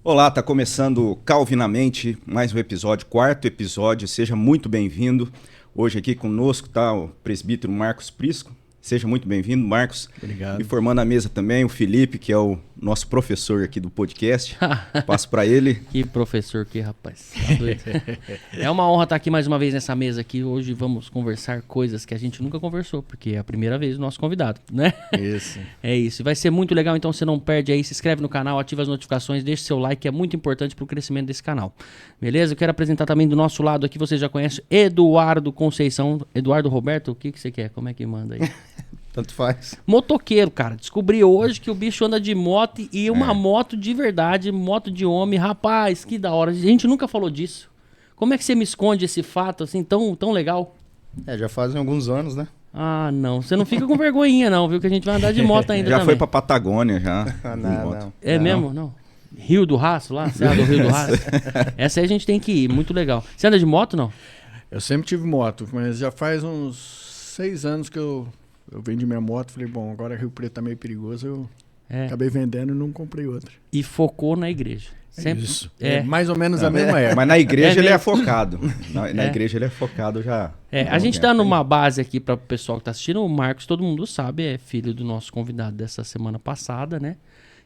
Olá, tá começando Calvinamente, mais um episódio, quarto episódio, seja muito bem-vindo. Hoje aqui conosco está o presbítero Marcos Prisco. Seja muito bem-vindo, Marcos. Obrigado. E formando a mesa também o Felipe, que é o nosso professor aqui do podcast. Passo para ele. Que professor, que rapaz. Tá doido. É uma honra estar aqui mais uma vez nessa mesa aqui. Hoje vamos conversar coisas que a gente nunca conversou, porque é a primeira vez do nosso convidado, né? Isso. É isso. Vai ser muito legal, então você não perde aí. Se inscreve no canal, ativa as notificações, deixa seu like, que é muito importante para o crescimento desse canal. Beleza? Eu quero apresentar também do nosso lado aqui, você já conhece, Eduardo Conceição. Eduardo Roberto, o que você quer? Como é que manda aí? Tanto faz. Motoqueiro, cara. Descobri hoje que o bicho anda de moto e uma moto de verdade, moto de homem. Rapaz, que da hora. A gente nunca falou disso. Como é que você me esconde esse fato assim tão legal? Já fazem alguns anos, né? Ah, não. Você não fica com vergonhinha não, viu? Que a gente vai andar de moto ainda Já também. foi pra Patagônia, já. Não. É mesmo? Não. Rio do Rastro lá? Serra do Rio do Rastro? Essa aí a gente tem que ir. Muito legal. Você anda de moto, não? Eu sempre tive moto, mas já faz uns 6 anos que eu vendi minha moto. Falei, bom, agora Rio Preto tá meio perigoso. Eu acabei vendendo e não comprei outra. E focou na igreja. Sempre. Isso. É mais ou menos a mesma época. Mas na igreja ele é mesmo. focado. Na igreja ele é focado já. A gente dá numa base aqui para o pessoal que tá assistindo. O Marcos, todo mundo sabe, é filho do nosso convidado dessa semana passada, né?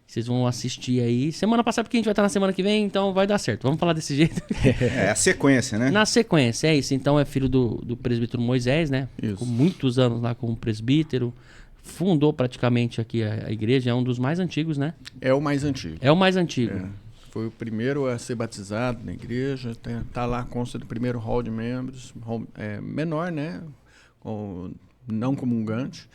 Vocês vão assistir aí. Semana passada, porque a gente vai estar na semana que vem, então vai dar certo. Vamos falar desse jeito. É a sequência, né? Na sequência, é isso. Então é filho do presbítero Moisés, né? Isso. Ficou muitos anos lá como presbítero. Fundou praticamente aqui a igreja. É um dos mais antigos, né? É o mais antigo. É o mais antigo. Foi o primeiro a ser batizado na igreja. Tá lá, consta do primeiro hall de membros. Menor, né? Não comungante.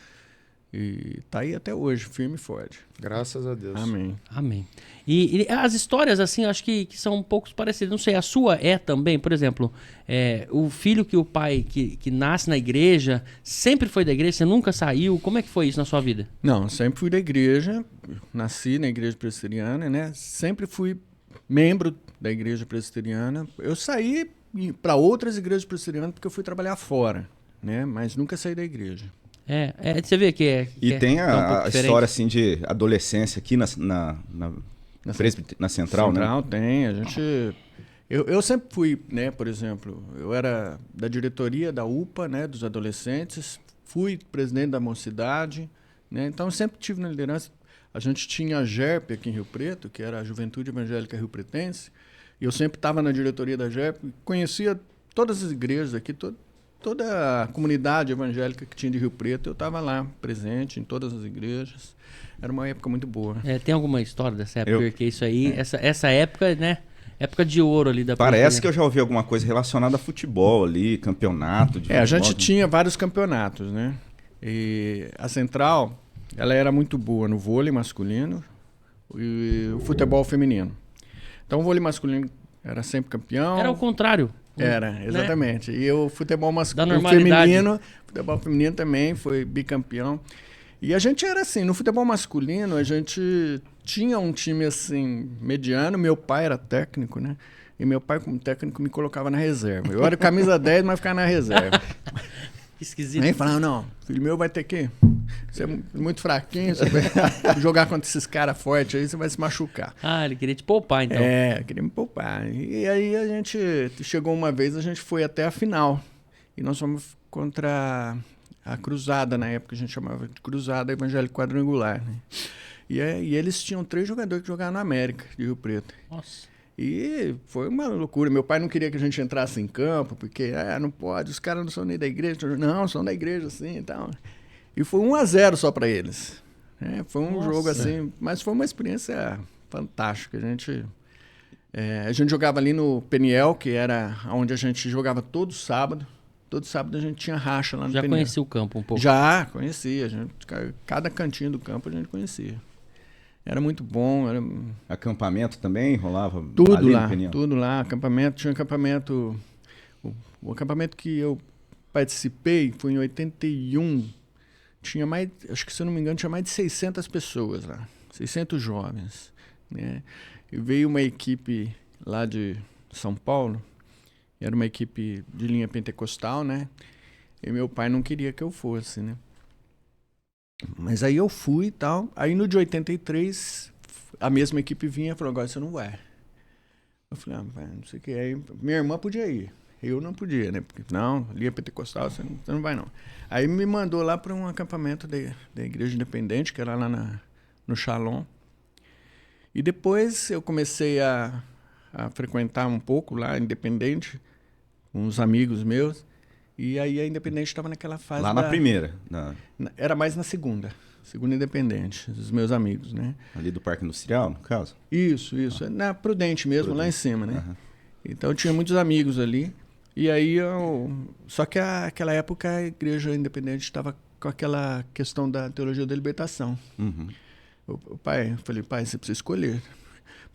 E tá aí até hoje, firme e forte. Graças a Deus. Amém. Amém. E as histórias, assim, acho que são um pouco parecidas. Não sei, a sua é também, por exemplo, o filho que o pai que nasce na igreja, sempre foi da igreja, você nunca saiu. Como é que foi isso na sua vida? Não, sempre fui da igreja, nasci na igreja presbiteriana, né? Sempre fui membro da igreja presbiteriana. Eu saí para outras igrejas presbiterianas porque eu fui trabalhar fora, né? Mas nunca saí da igreja. Você vê que E tem um a pouco diferente. história assim de adolescência aqui na central, né? Central tem, a gente... Eu sempre fui, né, por exemplo, eu era da diretoria da UPA, né, dos adolescentes, fui presidente da mocidade, né, então eu sempre tive na liderança. A gente tinha a GERP aqui em Rio Preto, que era a Juventude Evangélica Rio Pretense, e eu sempre estava na diretoria da GERP, conhecia todas as igrejas aqui, toda a comunidade evangélica que tinha de Rio Preto, eu estava lá, presente em todas as igrejas. Era uma época muito boa. Tem alguma história dessa época? Porque isso aí, essa época, né? Época de ouro ali da Parece que eu já ouvi alguma coisa relacionada a futebol ali, campeonato de futebol. A gente tinha vários campeonatos, né? E a Central, ela era muito boa no vôlei masculino e o futebol feminino. Então o vôlei masculino era sempre campeão. Era o contrário. Era, exatamente. Né? E o futebol masculino, futebol feminino também foi bicampeão. E a gente era assim, no futebol masculino a gente tinha um time assim mediano, meu pai era técnico, né? E meu pai como técnico me colocava na reserva. Eu era camisa 10, mas ficava na reserva. Esquisito. Aí falava, não, filho meu vai ter que ser muito fraquinho, você vai jogar contra esses caras fortes aí, você vai se machucar. Ele queria te poupar, então. Queria me poupar. E aí a gente chegou uma vez, a gente foi até a final. E nós fomos contra a Cruzada, na época a gente chamava de Cruzada Evangélico Quadrangular, né? E eles tinham 3 jogadores que jogavam na América, de Rio Preto. Nossa. E foi uma loucura. Meu pai não queria que a gente entrasse em campo, porque não pode, os caras não são nem da igreja. Não, são da igreja sim e tal. E foi 1-0 só para eles. Foi um jogo assim, mas foi uma experiência fantástica. A gente jogava ali no Peniel, que era onde a gente jogava todo sábado. Todo sábado a gente tinha racha lá no Peniel. Já conhecia o campo um pouco? Já, conhecia. Cada cantinho do campo a gente conhecia. Era muito bom. Acampamento também rolava? Tudo ali lá, no Peniel? tudo lá. Tinha acampamento... O acampamento que eu participei foi em 81. Tinha mais, acho que se eu não me engano, tinha mais de 600 pessoas lá. 600 jovens, né? E veio uma equipe lá de São Paulo. Era uma equipe de linha pentecostal, né? E meu pai não queria que eu fosse, né? Mas aí eu fui e tal. Aí no de 83, a mesma equipe vinha e falou, agora você não vai. Eu falei, não sei o que. Aí, minha irmã podia ir. Eu não podia, né? Porque, não, Linha Pentecostal, você não vai não. Aí me mandou lá para um acampamento da Igreja Independente, que era lá no Shalom. E depois eu comecei a frequentar um pouco lá, Independente, com uns amigos meus. E aí a Independente estava naquela fase Lá na primeira. Era mais na segunda Independente, dos meus amigos, né? Ali do Parque Industrial, no caso? Isso. Na Prudente mesmo, Prudente. lá em cima, né? Uhum. Então eu tinha muitos amigos ali. E aí só que aquela época a Igreja Independente estava com aquela questão da teologia da libertação. Uhum. Eu falei, pai, você precisa escolher.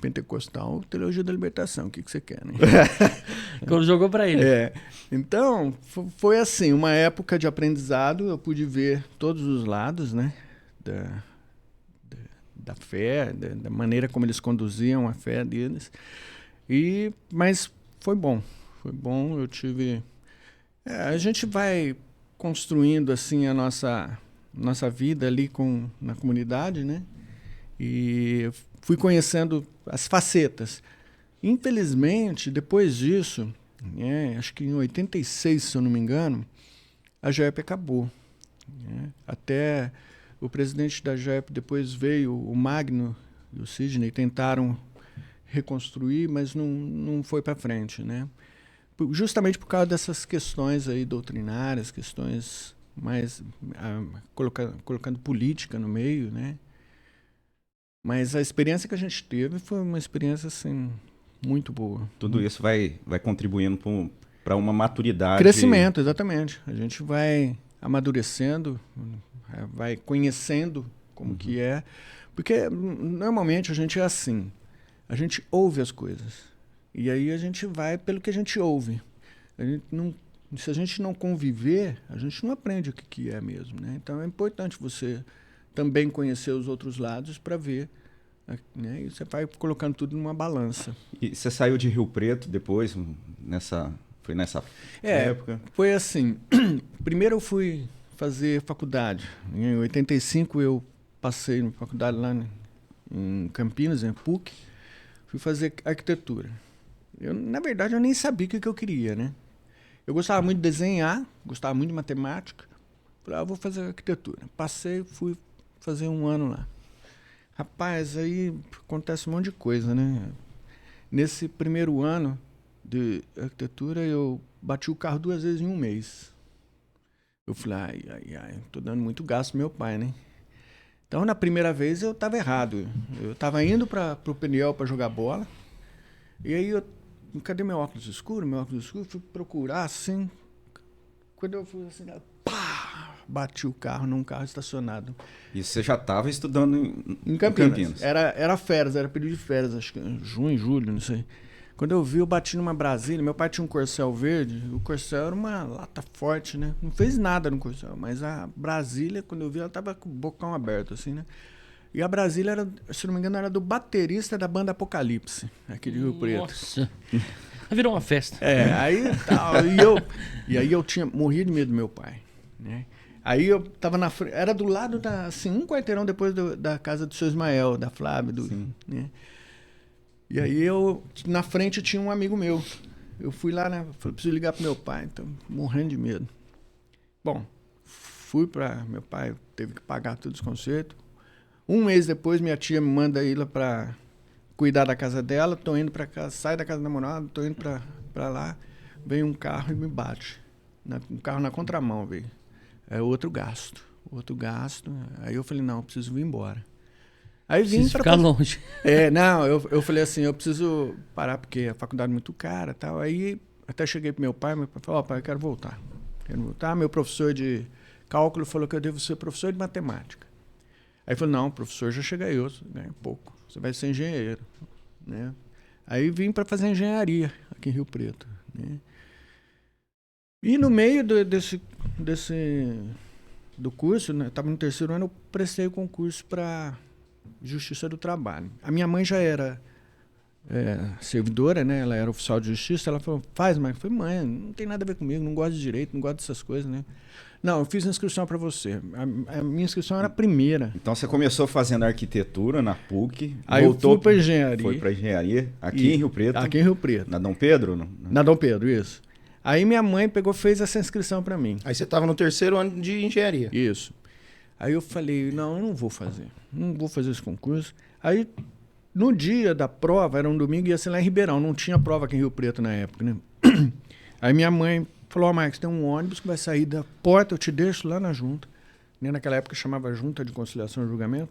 Pentecostal ou teologia da libertação, o que você quer, né? Quando jogou pra ele. Então, foi assim, uma época de aprendizado, eu pude ver todos os lados, né? Da fé, da maneira como eles conduziam a fé deles. Mas foi bom, eu tive... a gente vai construindo, assim, a nossa vida ali na comunidade, né? E fui conhecendo as facetas. Infelizmente, depois disso, acho que em 86, se eu não me engano, a JEP acabou. Até o presidente da JEP depois veio, o Magno e o Sidney tentaram reconstruir, mas não foi para frente, né? Justamente por causa dessas questões aí doutrinárias, questões mais colocando política no meio, né? Mas a experiência que a gente teve foi uma experiência assim muito boa. Tudo isso vai contribuindo para uma maturidade. Crescimento, exatamente. A gente vai amadurecendo, vai conhecendo como que é. Porque normalmente a gente é assim. A gente ouve as coisas. E aí a gente vai pelo que a gente ouve. Se a gente não conviver, a gente não aprende o que é mesmo, né? Então é importante você também conhecer os outros lados para ver, né? E você vai colocando tudo numa balança. E você saiu de Rio Preto depois, foi nessa época? Foi assim. Primeiro eu fui fazer faculdade. Em 85 eu passei na faculdade lá em Campinas, em PUC. Fui fazer arquitetura. Na verdade, eu nem sabia o que eu queria, né? Eu gostava muito de desenhar, gostava muito de matemática. Falei, vou fazer arquitetura. Passei, fui fazer 1 ano lá. Rapaz, aí acontece um monte de coisa, né? Nesse primeiro ano de arquitetura, eu bati o carro 2 vezes em 1 mês. Eu falei, ai, tô dando muito gasto pro meu pai, né? Então, na primeira vez, eu estava errado. Eu estava indo para o Peniel para jogar bola. E aí, cadê meu óculos escuro? Fui procurar, assim. Quando eu fui assim, pá! Bati o carro num carro estacionado. E você já estava estudando em Campinas. Era férias, era período de férias, acho que junho, julho, não sei. Quando eu vi, eu bati numa Brasília. Meu pai tinha um Corcel verde. O Corcel era uma lata forte, né? Não fez nada no Corcel. Mas a Brasília, quando eu vi, ela tava com o bocão aberto, assim, né? E a Brasília, era, se não me engano, era do baterista da banda Apocalipse, aqui de Rio Preto. Nossa! Virou uma festa. Aí tal. E aí eu morria de medo do meu pai, né? Aí eu tava na frente. Era do lado assim, um quarteirão depois da casa do seu Ismael, da Flávia, né? E aí na frente tinha um amigo meu. Eu fui lá, né? Falei, preciso ligar pro meu pai, então, morrendo de medo. Bom, fui meu pai teve que pagar todos os concertos. 1 mês depois, minha tia me manda ir lá pra cuidar da casa dela. Tô indo pra casa, saio da casa da namorada, tô indo pra lá. Vem um carro e me bate. Um carro na contramão, veio. É outro gasto. Aí eu falei, não, eu preciso vir embora. Aí vim para ficar longe. Eu falei assim, eu preciso parar porque a faculdade é muito cara e tal. Aí até cheguei pro meu pai falou, pai, eu quero voltar. Meu professor de cálculo falou que eu devo ser professor de matemática. Aí falou, não, professor já chega eu, ganha pouco. Você vai ser engenheiro, né? Aí vim para fazer engenharia aqui em Rio Preto, né? E no meio do curso, né, estava no 3º ano, eu prestei o concurso para Justiça do Trabalho. A minha mãe já era servidora, né? Ela era oficial de justiça. Ela falou, faz, mas eu falei, mãe, não tem nada a ver comigo, não gosto de direito, não gosto dessas coisas, né? Não, eu fiz a inscrição para você. A minha inscrição era a primeira. Então você começou fazendo arquitetura na PUC, Aí voltou, eu fui para engenharia. Foi para engenharia aqui em Rio Preto. Aqui em Rio Preto. Na Dom Pedro? Não? Na Dom Pedro, isso. Aí minha mãe fez essa inscrição para mim. Aí você estava no 3º ano de engenharia. Isso. Aí eu falei, não, eu não vou fazer esse concurso. Aí, no dia da prova, era um domingo, ia ser lá em Ribeirão, não tinha prova aqui em Rio Preto na época, né? Aí minha mãe falou, Marcos, tem um ônibus que vai sair da porta, eu te deixo lá na junta. Né? Naquela época chamava Junta de Conciliação e Julgamento.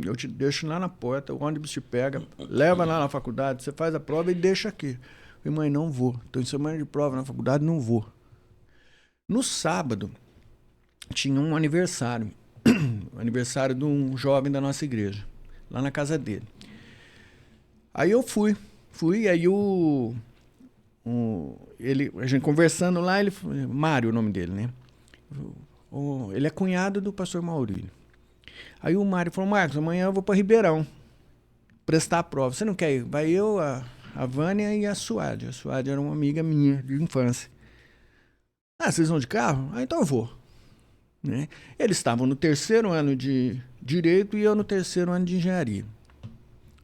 Eu te deixo lá na porta, o ônibus te pega, leva lá na faculdade, você faz a prova e deixa aqui. Eu falei, mãe, não vou. Estou em semana de prova na faculdade, não vou. No sábado, tinha um aniversário. O aniversário de um jovem da nossa igreja, lá na casa dele. Aí eu fui, aí a gente conversando lá, Mário, o nome dele, né? Ele é cunhado do pastor Maurílio. Aí o Mário falou, Marcos, amanhã eu vou para Ribeirão prestar a prova. Você não quer ir? Vai eu, a Vânia e a Suade. A Suade era uma amiga minha de infância. Ah, vocês vão de carro? Ah, então eu vou. Né? Eles estavam no 3º ano de Direito e eu no 3º ano de Engenharia.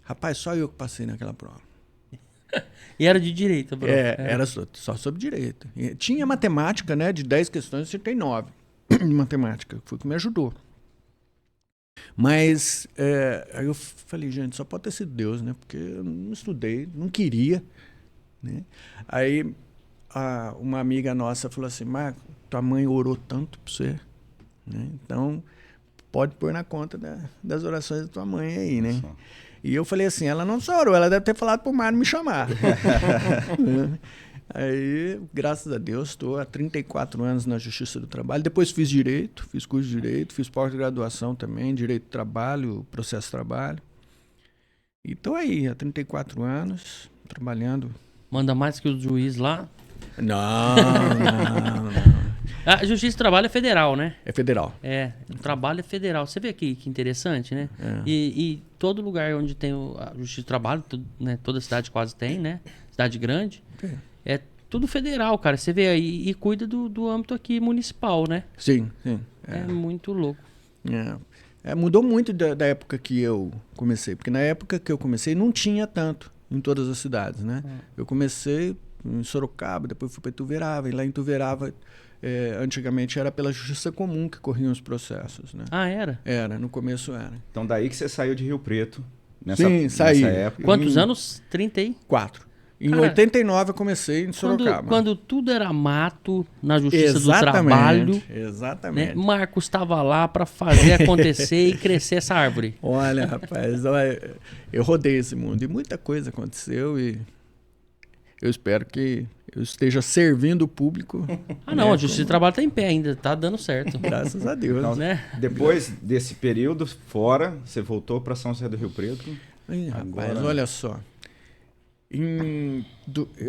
Rapaz, só eu que passei naquela prova. E era de Direito, bro. Era só sobre Direito. E tinha matemática, né? De 10 questões, você tem 9 de matemática. Foi o que me ajudou. Mas aí eu falei, gente, só pode ter sido Deus, né? Porque eu não estudei, não queria. Né? Aí uma amiga nossa falou assim, Marco, tua mãe orou tanto por você, né? Então pode pôr na conta das orações da tua mãe aí, né? Nossa. E eu falei assim, ela não só orou, ela deve ter falado pro Mário me chamar. Aí, graças a Deus, estou há 34 anos na Justiça do Trabalho. Depois fiz Direito, fiz curso de Direito, fiz pós-graduação também, Direito do Trabalho, Processo de Trabalho. E estou aí há 34 anos, trabalhando. Manda mais que o juiz lá? Não. A Justiça do Trabalho é federal, né? É federal. O trabalho é federal. Você vê que interessante, né? E todo lugar onde tem a Justiça do Trabalho, né? Toda cidade quase tem, né? Cidade grande. É tudo federal, cara. Você vê aí e cuida do âmbito aqui municipal, né? Sim. É muito louco. Mudou muito da época que eu comecei. Porque na época que eu comecei não tinha tanto em todas as cidades, né? Eu comecei em Sorocaba, depois fui para Ituverava. E lá em Ituverava, antigamente era pela Justiça Comum que corriam os processos, né? Ah, era? Era, no começo era. Então daí que você saiu de Rio Preto, Sim, saí. nessa época. Quantos anos? 34. Em 89 eu comecei em Sorocaba. Quando tudo era mato na Justiça do Trabalho. Exatamente. Né? Marcos estava lá para fazer acontecer e crescer essa árvore. Olha, rapaz, eu rodei esse mundo e muita coisa aconteceu e eu espero que eu esteja servindo o público. Não, a Justiça do Trabalho está em pé ainda, tá dando certo. Graças a Deus. Então, né? Depois desse período fora, você voltou para São José do Rio Preto. Rapaz, olha só. Em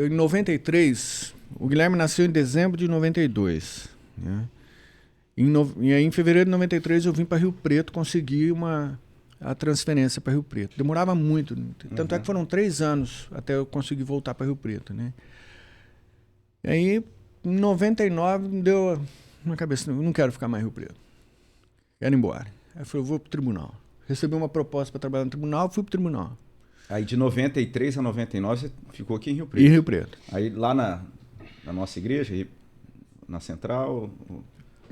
93, o Guilherme nasceu em dezembro de 92. Né? E aí, em fevereiro de 93, eu vim para Rio Preto, consegui a transferência para Rio Preto. Demorava muito. Tanto é que foram 3 anos até eu conseguir voltar para Rio Preto. Né? E aí, em 99, me deu na cabeça, eu não quero ficar mais em Rio Preto. Quero ir embora. Aí eu falei, eu vou para o tribunal. Recebi uma proposta para trabalhar no tribunal, fui para o tribunal. Aí de 93 a 99 você ficou aqui em Rio Preto. Em Rio Preto. Aí lá na nossa igreja, na Central?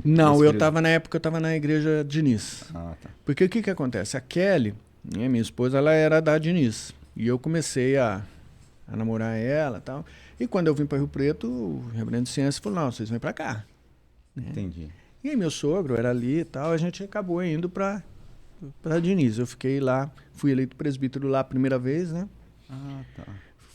Não, na época eu estava na igreja Diniz. Ah, tá. Porque o que acontece? A Kelly, minha esposa, ela era da Diniz. E eu comecei a namorar ela e tal. E quando eu vim para Rio Preto, o reverendo de ciência falou, não, vocês vêm para cá. Entendi. E aí meu sogro era ali e tal, a gente acabou indo para Diniz. Eu fiquei lá, fui eleito presbítero lá a primeira vez, né? Ah, tá.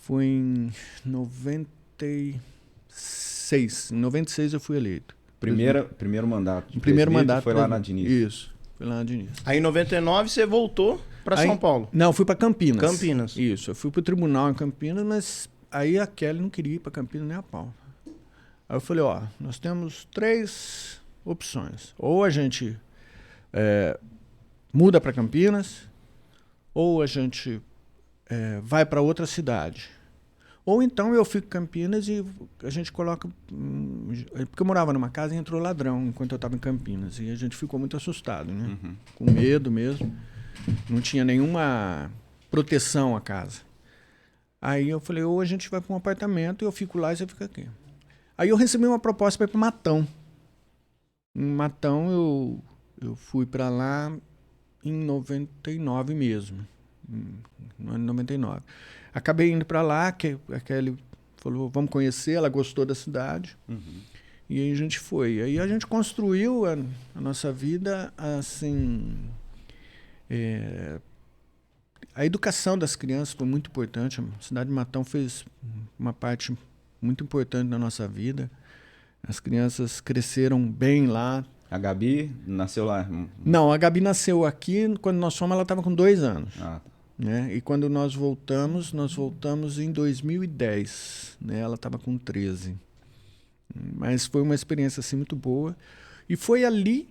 Foi em 96. Em 96 eu fui eleito. Primeiro mandato. Primeiro mandato foi lá na Diniz. Isso, foi lá na Diniz. Aí em 99 você voltou para São Paulo. Não, fui para Campinas. Campinas. Isso, eu fui para o tribunal em Campinas, mas aí a Kelly não queria ir para Campinas nem a pau. Aí eu falei, nós temos 3 opções. Ou a gente muda para Campinas, ou a gente vai para outra cidade. Ou então eu fico em Campinas e a gente coloca... Porque eu morava numa casa e entrou ladrão enquanto eu estava em Campinas. E a gente ficou muito assustado, né? Com medo mesmo. Não tinha nenhuma proteção a casa. Aí eu falei, ou a gente vai para um apartamento e eu fico lá e você fica aqui. Aí eu recebi uma proposta para ir para Matão. Em Matão eu fui para lá em 99 mesmo. No ano 99. Acabei indo para lá, que a Kelly falou, vamos conhecer, ela gostou da cidade. E aí a gente foi. Aí a gente construiu a nossa vida assim... A educação das crianças foi muito importante. A cidade de Matão fez uma parte muito importante na nossa vida. As crianças cresceram bem lá. A Gabi nasceu lá? Não, a Gabi nasceu aqui. Quando nós fomos, ela estava com 2 anos. Ah, tá. Né? E quando nós voltamos em 2010. Né? Ela estava com 13. Mas foi uma experiência assim, muito boa. E foi ali,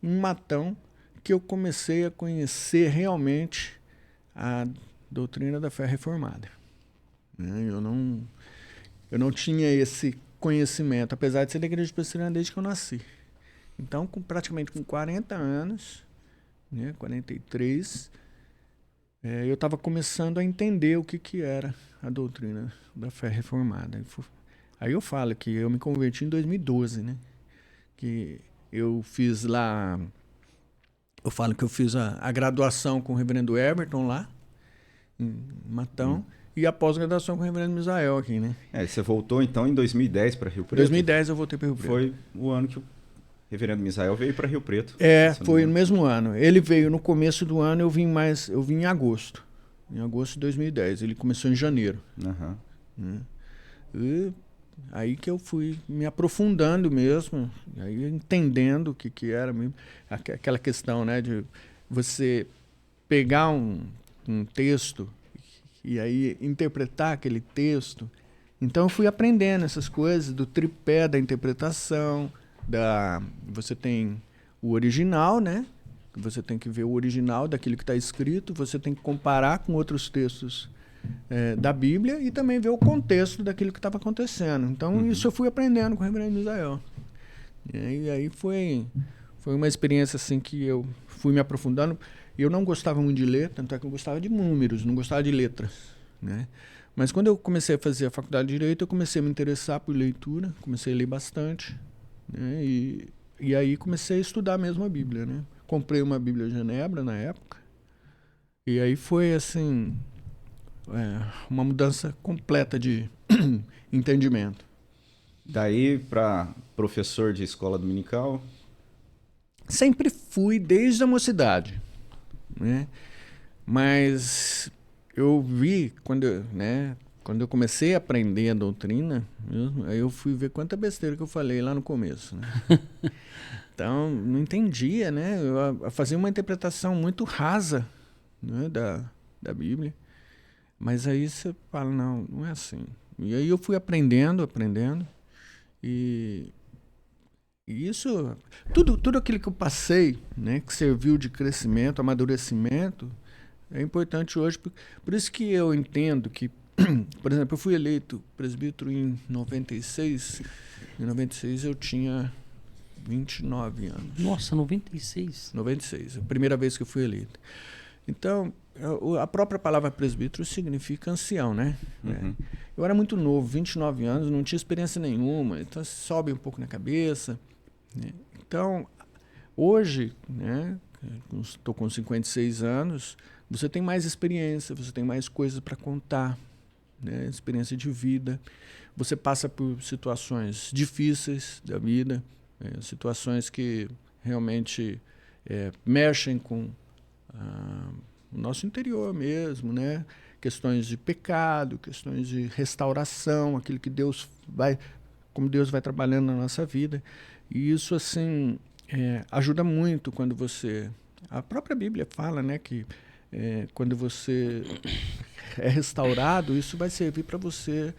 em Matão, que eu comecei a conhecer realmente a doutrina da fé reformada. Né? Eu não tinha esse conhecimento, apesar de ser da igreja presbiteriana desde que eu nasci. Então, praticamente com 40 anos, né, 43, eu estava começando a entender o que era a doutrina da fé reformada. Aí eu falo que eu me converti em 2012, né? Que eu fiz lá... Eu falo que eu fiz a graduação com o reverendo Everton lá, em Matão, e a pós-graduação com o reverendo Misael aqui, né? Você voltou então em 2010 para Rio Preto? Em 2010 eu voltei para Rio Preto. Foi o ano que o reverendo Misael veio para Rio Preto. Foi no mesmo ano. Ele veio no começo do ano, eu vim em agosto. Em agosto de 2010. Ele começou em janeiro. Né? E aí que eu fui me aprofundando mesmo, aí entendendo o que era mesmo. Aquela questão, né, de você pegar um texto e aí interpretar aquele texto. Então eu fui aprendendo essas coisas do tripé da interpretação, você tem o original, né? Você tem que ver o original daquilo que está escrito, você tem que comparar com outros textos da Bíblia e também ver o contexto daquilo que estava acontecendo. Então isso eu fui aprendendo com o reverendo Misael. E aí foi uma experiência assim que eu fui me aprofundando. Eu não gostava muito de ler, tanto é que eu gostava de números, não gostava de letras, né? Mas quando eu comecei a fazer a faculdade de Direito, eu comecei a me interessar por leitura, comecei a ler bastante, né? E aí comecei a estudar mesmo a Bíblia, né? Comprei uma Bíblia Genebra na época, e aí foi assim, uma mudança completa de entendimento. Daí para professor de escola dominical? Sempre fui desde a mocidade, né? Mas eu vi, quando eu comecei a aprender a doutrina, aí eu fui ver quanta besteira que eu falei lá no começo, né? Então, não entendia, né? Eu fazia uma interpretação muito rasa, né, da Bíblia. Mas aí você fala, não é assim. E aí eu fui aprendendo. E isso, tudo aquilo que eu passei, né, que serviu de crescimento, amadurecimento, é importante hoje. Por isso que eu entendo que, por exemplo, eu fui eleito presbítero em 96. Em 96 eu tinha 29 anos. Nossa, 96? 96, a primeira vez que eu fui eleito. Então, a própria palavra presbítero significa ancião, né? Eu era muito novo, 29 anos, não tinha experiência nenhuma, então sobe um pouco na cabeça. Né? Então, hoje, né, estou com 56 anos, você tem mais experiência, você tem mais coisas para contar, né? Experiência de vida. Você passa por situações difíceis da vida, situações que realmente mexem com o nosso interior mesmo, né? Questões de pecado, questões de restauração, aquilo que como Deus vai trabalhando na nossa vida. E isso, assim, ajuda muito quando você... A própria Bíblia fala, né, que quando você é restaurado, isso vai servir para você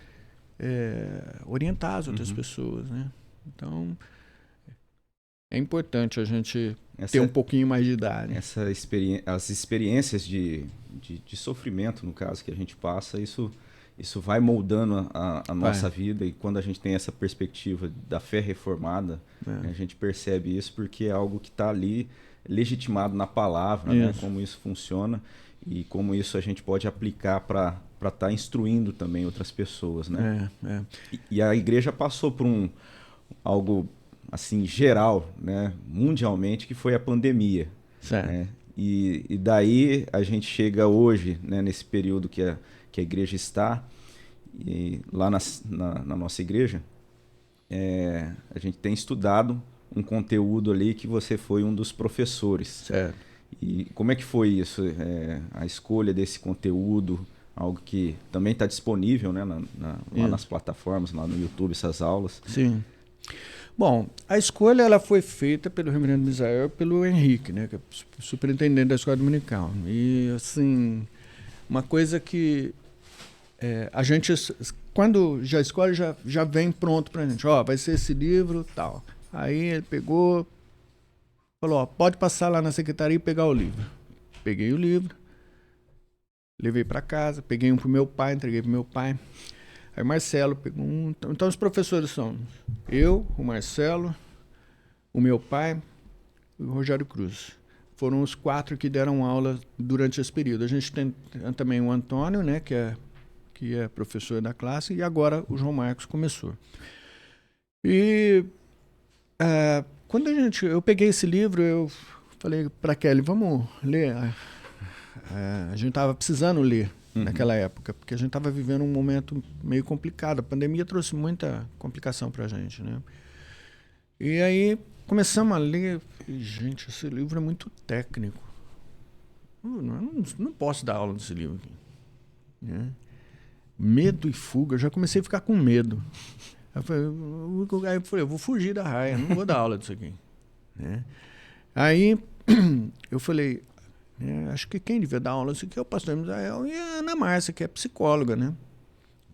orientar as outras pessoas, né? Então, é importante a gente ter um pouquinho mais de idade. As experiências de de sofrimento, no caso, que a gente passa, isso vai moldando a nossa vida, e quando a gente tem essa perspectiva da fé reformada, a gente percebe isso porque é algo que está ali legitimado na palavra, né? Como isso funciona e como isso a gente pode aplicar para estar instruindo também outras pessoas, né? E a igreja passou por algo assim geral, né? Mundialmente, que foi a pandemia. Né? E daí a gente chega hoje, né, nesse período que a igreja está, e lá na nossa igreja, a gente tem estudado um conteúdo ali que você foi um dos professores. Certo. E como é que foi isso? A escolha desse conteúdo, algo que também está disponível, né, lá nas plataformas, lá no YouTube, essas aulas. Sim. Bom, a escolha ela foi feita pelo reverendo Misael e pelo Henrique, né, que é o superintendente da escola dominical. E, assim, uma coisa que a gente, quando já escolhe, já vem pronto para a gente. Vai ser esse livro e tal. Aí ele pegou, falou, pode passar lá na secretaria e pegar o livro. Peguei o livro, levei para casa, peguei um para o meu pai, entreguei para o meu pai. Aí o Marcelo pegou um. Então os professores são eu, o Marcelo, o meu pai e o Rogério Cruz. Foram os 4 que deram aula durante esse período. A gente tem também o Antônio, né, que é professor da classe, e agora o João Marcos começou. E quando eu peguei esse livro, eu falei para Kelly, vamos ler. A gente estava precisando ler naquela época, porque a gente estava vivendo um momento meio complicado. A pandemia trouxe muita complicação para a gente, né? E aí começamos a ler. E, gente, esse livro é muito técnico. Não posso dar aula nesse livro aqui. Né? Medo e fuga. Eu já comecei a ficar com medo. Aí eu falei, eu vou fugir da raia, não vou dar aula disso aqui. Né? Aí eu falei, acho que quem devia dar aula disso aqui é o pastor Misael e a Ana Márcia, que é psicóloga, né?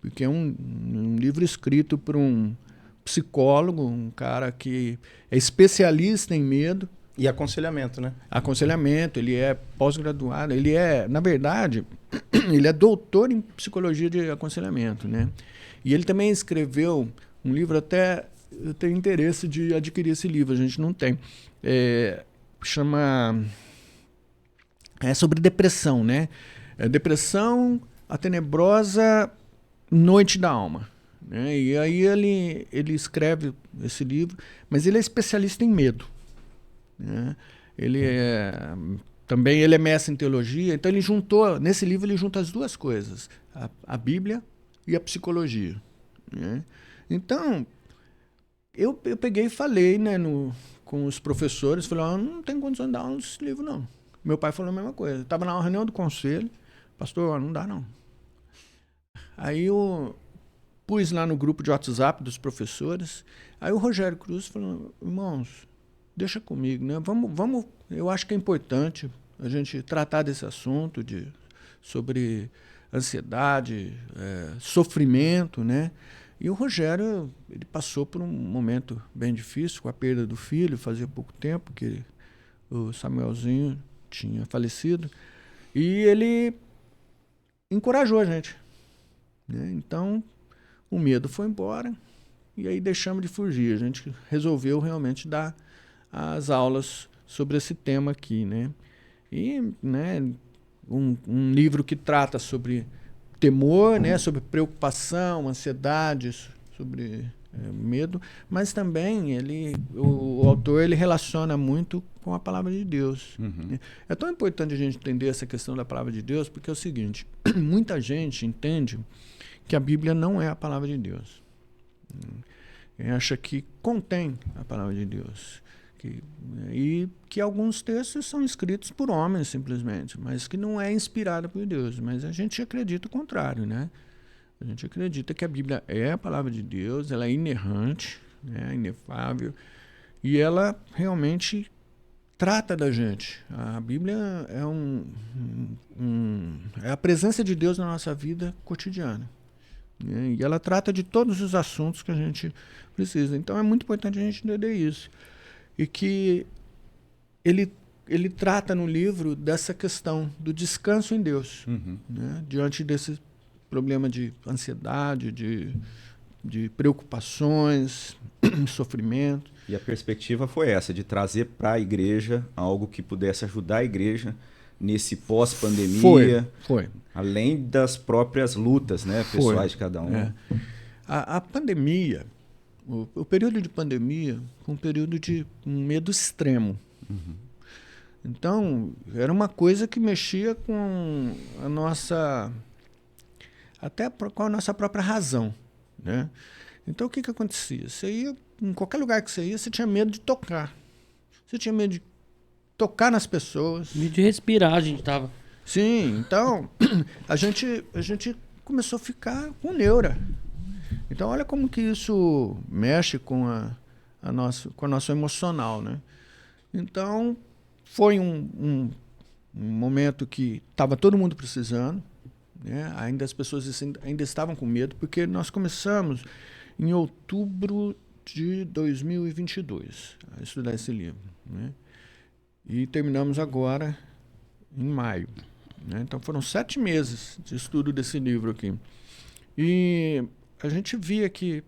Porque é um livro escrito por um psicólogo, um cara que é especialista em medo. E aconselhamento, né? Aconselhamento, ele é pós-graduado, ele é, na verdade, ele é doutor em psicologia de aconselhamento, né? E ele também escreveu um livro, até eu tenho interesse de adquirir esse livro, a gente não tem. Chama... É sobre depressão, né? Depressão, a tenebrosa noite da alma. Né? E aí ele escreve esse livro, mas ele é especialista em medo. Né? Também ele é mestre em teologia, então nesse livro ele junta as duas coisas, a Bíblia e a psicologia. Né? Então, eu peguei e falei, né, com os professores, falei, não tenho condição de dar aula nesse livro, não. Meu pai falou a mesma coisa. Estava na reunião do conselho, pastor, não dá não. Aí eu pus lá no grupo de WhatsApp dos professores, aí o Rogério Cruz falou, irmãos, deixa comigo, né? Vamos, eu acho que é importante a gente tratar desse assunto sobre ansiedade, sofrimento, né? E o Rogério, ele passou por um momento bem difícil com a perda do filho, fazia pouco tempo que o Samuelzinho tinha falecido, e ele encorajou a gente. Né? Então, o medo foi embora, e aí deixamos de fugir. A gente resolveu realmente dar as aulas sobre esse tema aqui. Né? E né, um livro que trata sobre temor, né, sobre preocupação, ansiedade, sobre medo, mas também o autor ele relaciona muito com a palavra de Deus. Uhum. É tão importante a gente entender essa questão da palavra de Deus, porque é o seguinte, muita gente entende que a Bíblia não é a palavra de Deus. Acha que contém a palavra de Deus. E que alguns textos são escritos por homens, simplesmente, mas que não é inspirada por Deus. Mas a gente acredita o contrário, né? A gente acredita que a Bíblia é a palavra de Deus, ela é inerrante, né, inefável, e ela realmente trata da gente. A Bíblia é a presença de Deus na nossa vida cotidiana. Né, e ela trata de todos os assuntos que a gente precisa. Então é muito importante a gente entender isso. E que ele ele trata no livro dessa questão do descanso em Deus, né? Diante desse problema de ansiedade, de preocupações, sofrimento. E a perspectiva foi essa, de trazer para a igreja algo que pudesse ajudar a igreja nesse pós-pandemia, Foi. além das próprias lutas, né, pessoais de cada um. É. A pandemia, o período de pandemia foi um período de um medo extremo. Então, era uma coisa que mexia com a nossa... até com a nossa própria razão, né? Então, o que acontecia? Você ia, em qualquer lugar que você ia, você tinha medo de tocar. Você tinha medo de tocar nas pessoas. Medo de respirar, a gente tava. Sim, então, a gente começou a ficar com neura. Então, olha como que isso mexe com a nosso emocional, né? Então, foi um momento que estava todo mundo precisando, né? Ainda as pessoas ainda estavam com medo, porque nós começamos em outubro de 2022 a estudar esse livro, né? E terminamos agora em maio, né? Então foram 7 meses de estudo desse livro aqui. E a gente via que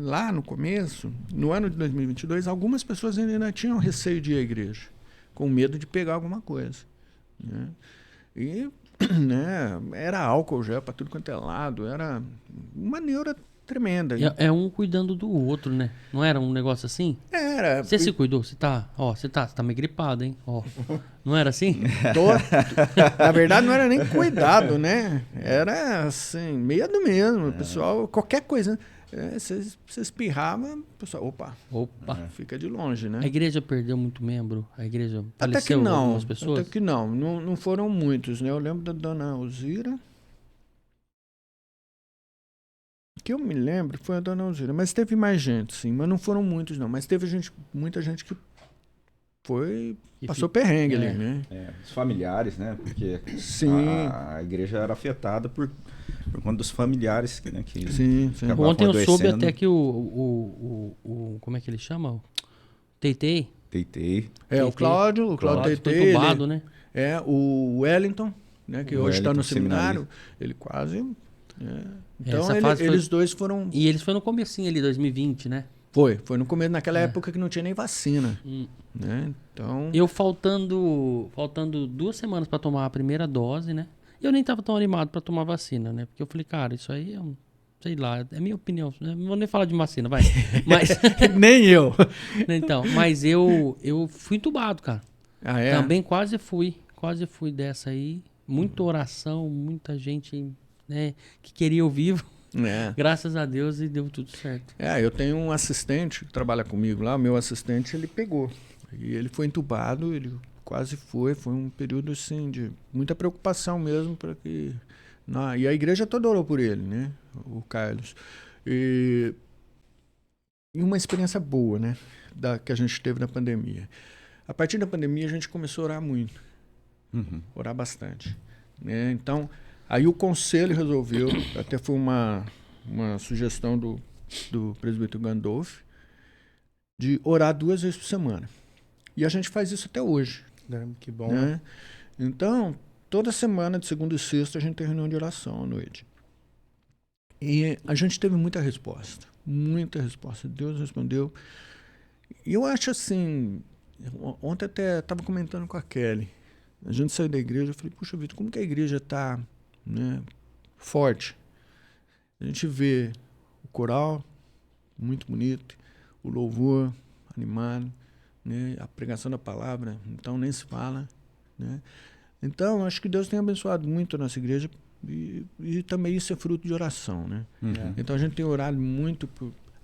lá no começo, no ano de 2022, algumas pessoas ainda tinham receio de ir à igreja, com medo de pegar alguma coisa, né? E né, era álcool gel para tudo quanto é lado, era uma neura tremenda. É um cuidando do outro, né? Não era um negócio assim? Era. Você se cuidou? Você tá meio gripado, hein? Ó. Não era assim? Na verdade, não era nem cuidado, né? Era assim, medo mesmo. O pessoal, qualquer coisa. Você espirrava, o pessoal, opa. Fica de longe, né? A igreja perdeu muito membro? A igreja até faleceu que não, algumas pessoas? Até que não foram muitos, né? Eu lembro da dona Alzira. Que eu me lembro foi a dona Alzira, mas teve mais gente, sim, mas não foram muitos, não. Mas teve muita gente que passou perrengue ali, né? Os familiares, né? Porque sim. A igreja era afetada por conta dos familiares, né? Que sim. Ontem eu soube até que como é que ele chama? Teitei. O Cláudio Teitei. Foi entubado, né? O Wellington, né? Que hoje está no seminário, ele quase... Então eles dois foram... E eles foram no comecinho ali, 2020, né? Foi no começo, naquela época que não tinha nem vacina. Né? Então... Eu faltando 2 semanas para tomar a primeira dose, né? Eu nem tava tão animado para tomar vacina, né? Porque eu falei, cara, isso aí é sei lá, é minha opinião. Não vou nem falar de vacina, vai. Mas... nem eu. Então, mas eu fui entubado, cara. Ah, é? Também quase fui dessa aí. Muita oração, muita gente... né, que queria eu vivo, graças a Deus, e deu tudo certo. Eu tenho um assistente que trabalha comigo lá, o meu assistente, ele pegou, e ele foi entubado, ele quase foi um período assim de muita preocupação mesmo, para que e a igreja toda orou por ele, né, o Carlos, e uma experiência boa, né, que a gente teve na pandemia. A partir da pandemia a gente começou a orar muito, orar bastante, né, então... Aí o conselho resolveu, até foi uma sugestão do presbítero Gandolf, de orar 2 vezes por semana. E a gente faz isso até hoje. Que bom. Né? Então, toda semana, de segunda e sexta, a gente tem reunião de oração à noite. E a gente teve muita resposta. Deus respondeu. E eu acho assim, ontem até estava comentando com a Kelly. A gente saiu da igreja, eu falei, puxa, Vitor, como que a igreja está... né, forte. A gente vê o coral muito bonito, o louvor animado, né, a pregação da palavra, então nem se fala, né? Então acho que Deus tem abençoado muito a nossa igreja e também isso é fruto de oração, né? Então a gente tem orado muito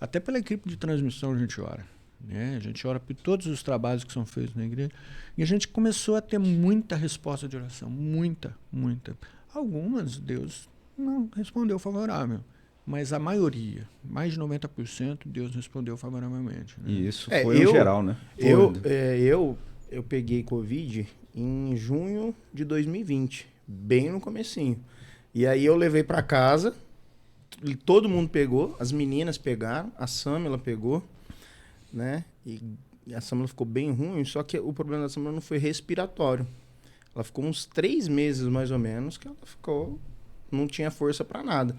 até pela equipe de transmissão a gente ora, né? A gente ora por todos os trabalhos que são feitos na igreja e a gente começou a ter muita resposta de oração, muita. Algumas Deus não respondeu favorável, mas a maioria, mais de 90%, Deus respondeu favoravelmente. Né? E isso foi em geral, né? Eu peguei Covid em junho de 2020, bem no comecinho. E aí eu levei para casa, todo mundo pegou, as meninas pegaram, a Samila pegou, né? E a Samela ficou bem ruim, só que o problema da Samela não foi respiratório. Ela ficou uns 3 meses, mais ou menos, que ela ficou... Não tinha força para nada.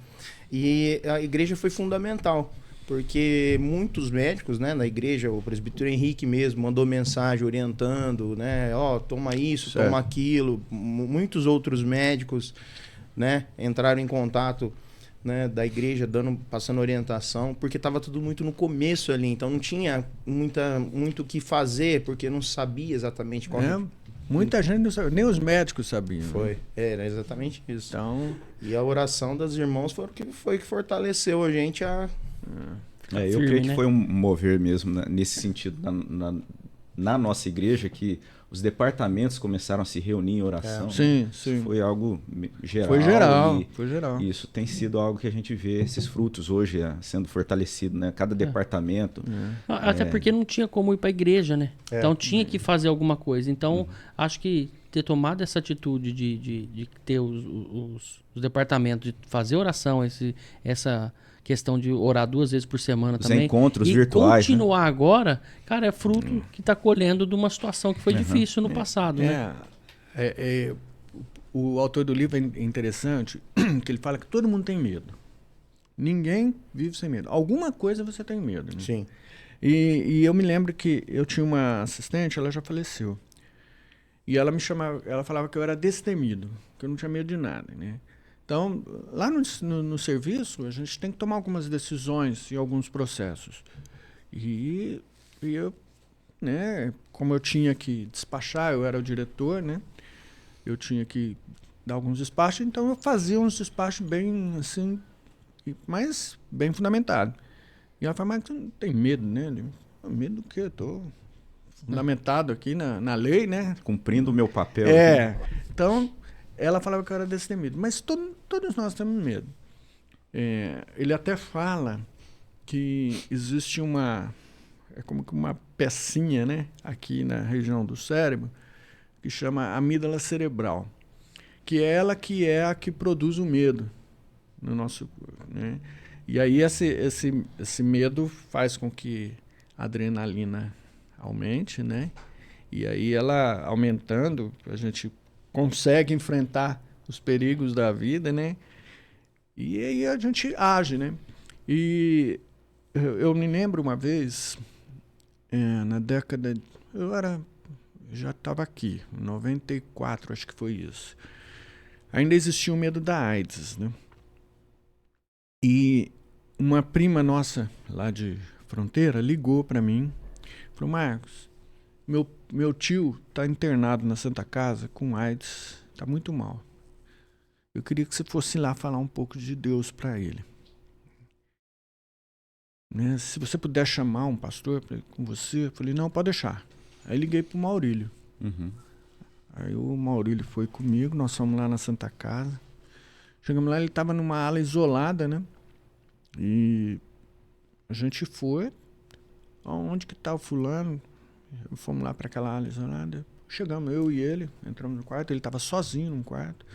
E a igreja foi fundamental, porque muitos médicos, né, na igreja, o presbítero Henrique mesmo mandou mensagem orientando, né, ó, toma isso, certo, toma aquilo. Muitos outros médicos, né, entraram em contato, né, da igreja, passando orientação, porque estava tudo muito no começo ali, então não tinha muito o que fazer, porque não sabia exatamente qual... Muita gente não sabia, nem os médicos sabiam. Foi, era exatamente isso. Então, e a oração dos irmãos foi que fortaleceu a gente a... Eu creio que foi um mover mesmo, né, nesse sentido, na nossa igreja, que os departamentos começaram a se reunir em oração. Sim, sim. Foi algo geral. Foi geral. E isso tem sido algo que a gente vê esses frutos hoje sendo fortalecido, né? Cada departamento. Até porque não tinha como ir para a igreja, né? Então tinha que fazer alguma coisa. Então, acho que ter tomado essa atitude de ter os departamentos, de fazer oração, essa questão de orar 2 vezes por semana os também. Encontros virtuais. E continuar agora, cara, é fruto que está colhendo de uma situação que foi difícil no passado, né? O autor do livro é interessante, que ele fala que todo mundo tem medo. Ninguém vive sem medo. Alguma coisa você tem medo, né? Sim. E eu me lembro que eu tinha uma assistente, ela já faleceu. E ela me chamava, ela falava que eu era destemido, que eu não tinha medo de nada, né? Então, lá no serviço, a gente tem que tomar algumas decisões em alguns processos. E eu, né, como eu tinha que despachar, eu era o diretor, né? Eu tinha que dar alguns despachos, então eu fazia uns despachos bem, assim, mas bem fundamentados. E ela falou, mas você não tem medo, né? Eu falei, medo do quê? Eu estou fundamentado aqui na lei, né? Cumprindo o meu papel. Então... Ela falava que eu era destemido, mas todos nós temos medo. Ele até fala que existe é como que uma pecinha, né, aqui na região do cérebro, que chama amígdala cerebral, que é ela que é a que produz o medo no nosso corpo, né? E aí esse medo faz com que a adrenalina aumente, né? E aí ela aumentando, a gente consegue enfrentar os perigos da vida, né? E aí a gente age, né? E eu me lembro uma vez, na década... já estava aqui, em 94, acho que foi isso. Ainda existia o medo da AIDS, né? E uma prima nossa, lá de Fronteira, ligou para mim, falou, Marcos, meu tio está internado na Santa Casa com AIDS, está muito mal. Eu queria que você fosse lá falar um pouco de Deus para ele. Né? Se você puder chamar um pastor com você, eu falei, não, pode deixar. Aí liguei para o Maurílio. Aí o Maurílio foi comigo, nós fomos lá na Santa Casa. Chegamos lá, ele estava numa ala isolada, né? E a gente foi, onde que está o fulano? Fomos lá para aquela ala isolada. Chegamos, eu e ele, entramos no quarto. Ele estava sozinho num quarto.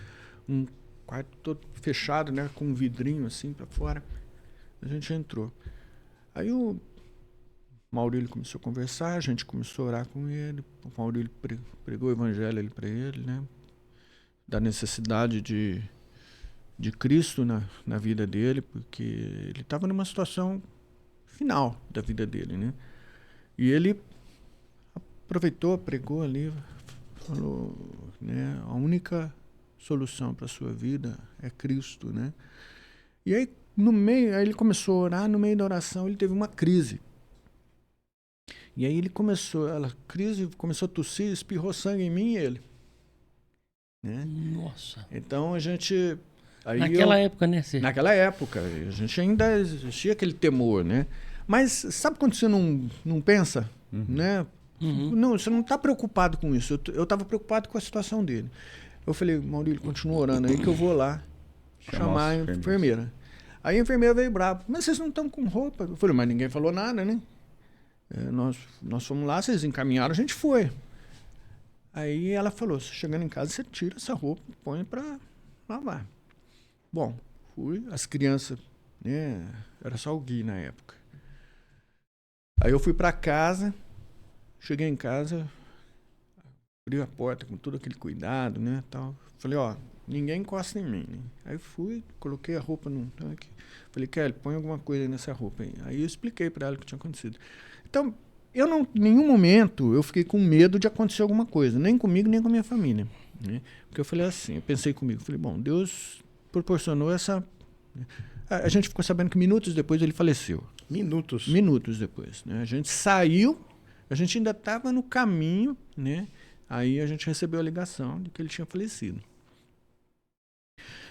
Um quarto todo fechado, né? Com um vidrinho assim para fora. A gente entrou. Aí o Maurílio começou a conversar, a gente começou a orar com ele. O Maurílio pregou o evangelho para ele, né? Da necessidade de Cristo na vida dele, porque ele estava numa situação final da vida dele, né? E ele aproveitou, pregou ali, falou, né, a única solução para a sua vida é Cristo, né? E aí, aí ele começou a orar, no meio da oração ele teve uma crise. E aí ele começou a tossir, espirrou sangue em mim e ele. Né? Nossa. Então a gente... Naquela época, né? Naquela época, a gente ainda existia aquele temor, né? Mas sabe quando você não pensa, né? Não, você não está preocupado com isso. Eu estava preocupado com a situação dele. Eu falei, Maurílio, continua orando aí que eu vou lá chamar a enfermeira. Aí a enfermeira veio brava. Mas vocês não estão com roupa? Eu falei, mas ninguém falou nada, né? Nós fomos lá, vocês encaminharam, a gente foi. Aí ela falou, chegando em casa, você tira essa roupa e põe para lavar. Bom, fui, as crianças, né? Era só o Gui na época. Aí eu fui para casa, cheguei em casa, abri a porta com todo aquele cuidado, né, tal. Falei, ó, ninguém encosta em mim, né? Aí fui, coloquei a roupa num tanque. Falei, Kelly, põe alguma coisa nessa roupa aí. Aí eu expliquei para ela o que tinha acontecido. Então, eu não, em nenhum momento eu fiquei com medo de acontecer alguma coisa, nem comigo, nem com a minha família, né? Porque eu falei assim, eu pensei comigo, falei, bom, Deus proporcionou essa... A gente ficou sabendo que minutos depois ele faleceu. Minutos? Minutos depois, né? A gente saiu, a gente ainda estava no caminho, né? Aí a gente recebeu a ligação de que ele tinha falecido.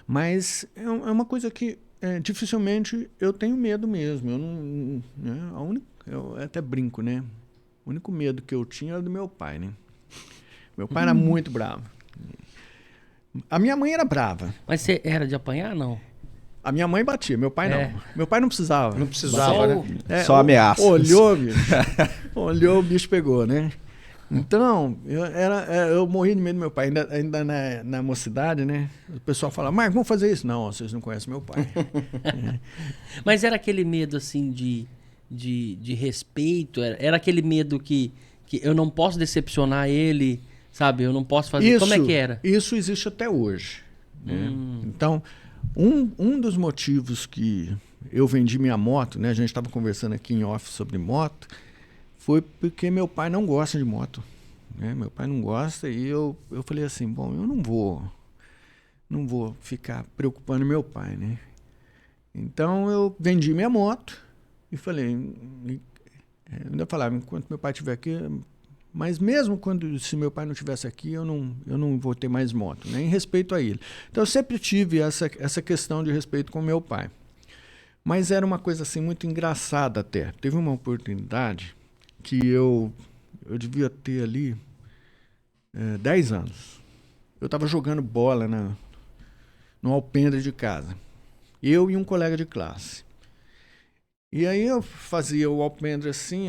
Mas é uma coisa que dificilmente eu tenho medo mesmo. Eu não, né? Eu até brinco, né? O único medo que eu tinha era do meu pai, né? Meu pai era muito bravo. A minha mãe era brava. Mas você era de apanhar, não? A minha mãe batia, meu pai não. Meu pai não precisava. Não precisava, né? Só ameaça. Olhou, bicho. Olhou, o bicho pegou, né? Então, eu morri de medo do meu pai. Ainda na mocidade, né? O pessoal fala, Marcos, vamos fazer isso. Não, vocês não conhecem meu pai. Mas era aquele medo, assim, de respeito? Era aquele medo que eu não posso decepcionar ele, sabe? Eu não posso fazer... Isso, como é que era? Isso existe até hoje. Né? Então, um dos motivos que eu vendi minha moto, né? A gente estava conversando aqui em off sobre moto, foi porque meu pai não gosta de moto, né? Meu pai não gosta e eu falei assim, bom, eu não vou ficar preocupando meu pai, né? Então eu vendi minha moto e falei, eu ainda falava, enquanto meu pai estiver aqui, mas mesmo se meu pai não estivesse aqui, eu não vou ter mais moto, né? Em respeito a ele. Então eu sempre tive essa questão de respeito com meu pai. Mas era uma coisa assim muito engraçada até. Teve uma oportunidade que eu devia ter ali 10 anos. Eu estava jogando bola no alpendre de casa. Eu e um colega de classe. E aí eu fazia o alpendre assim,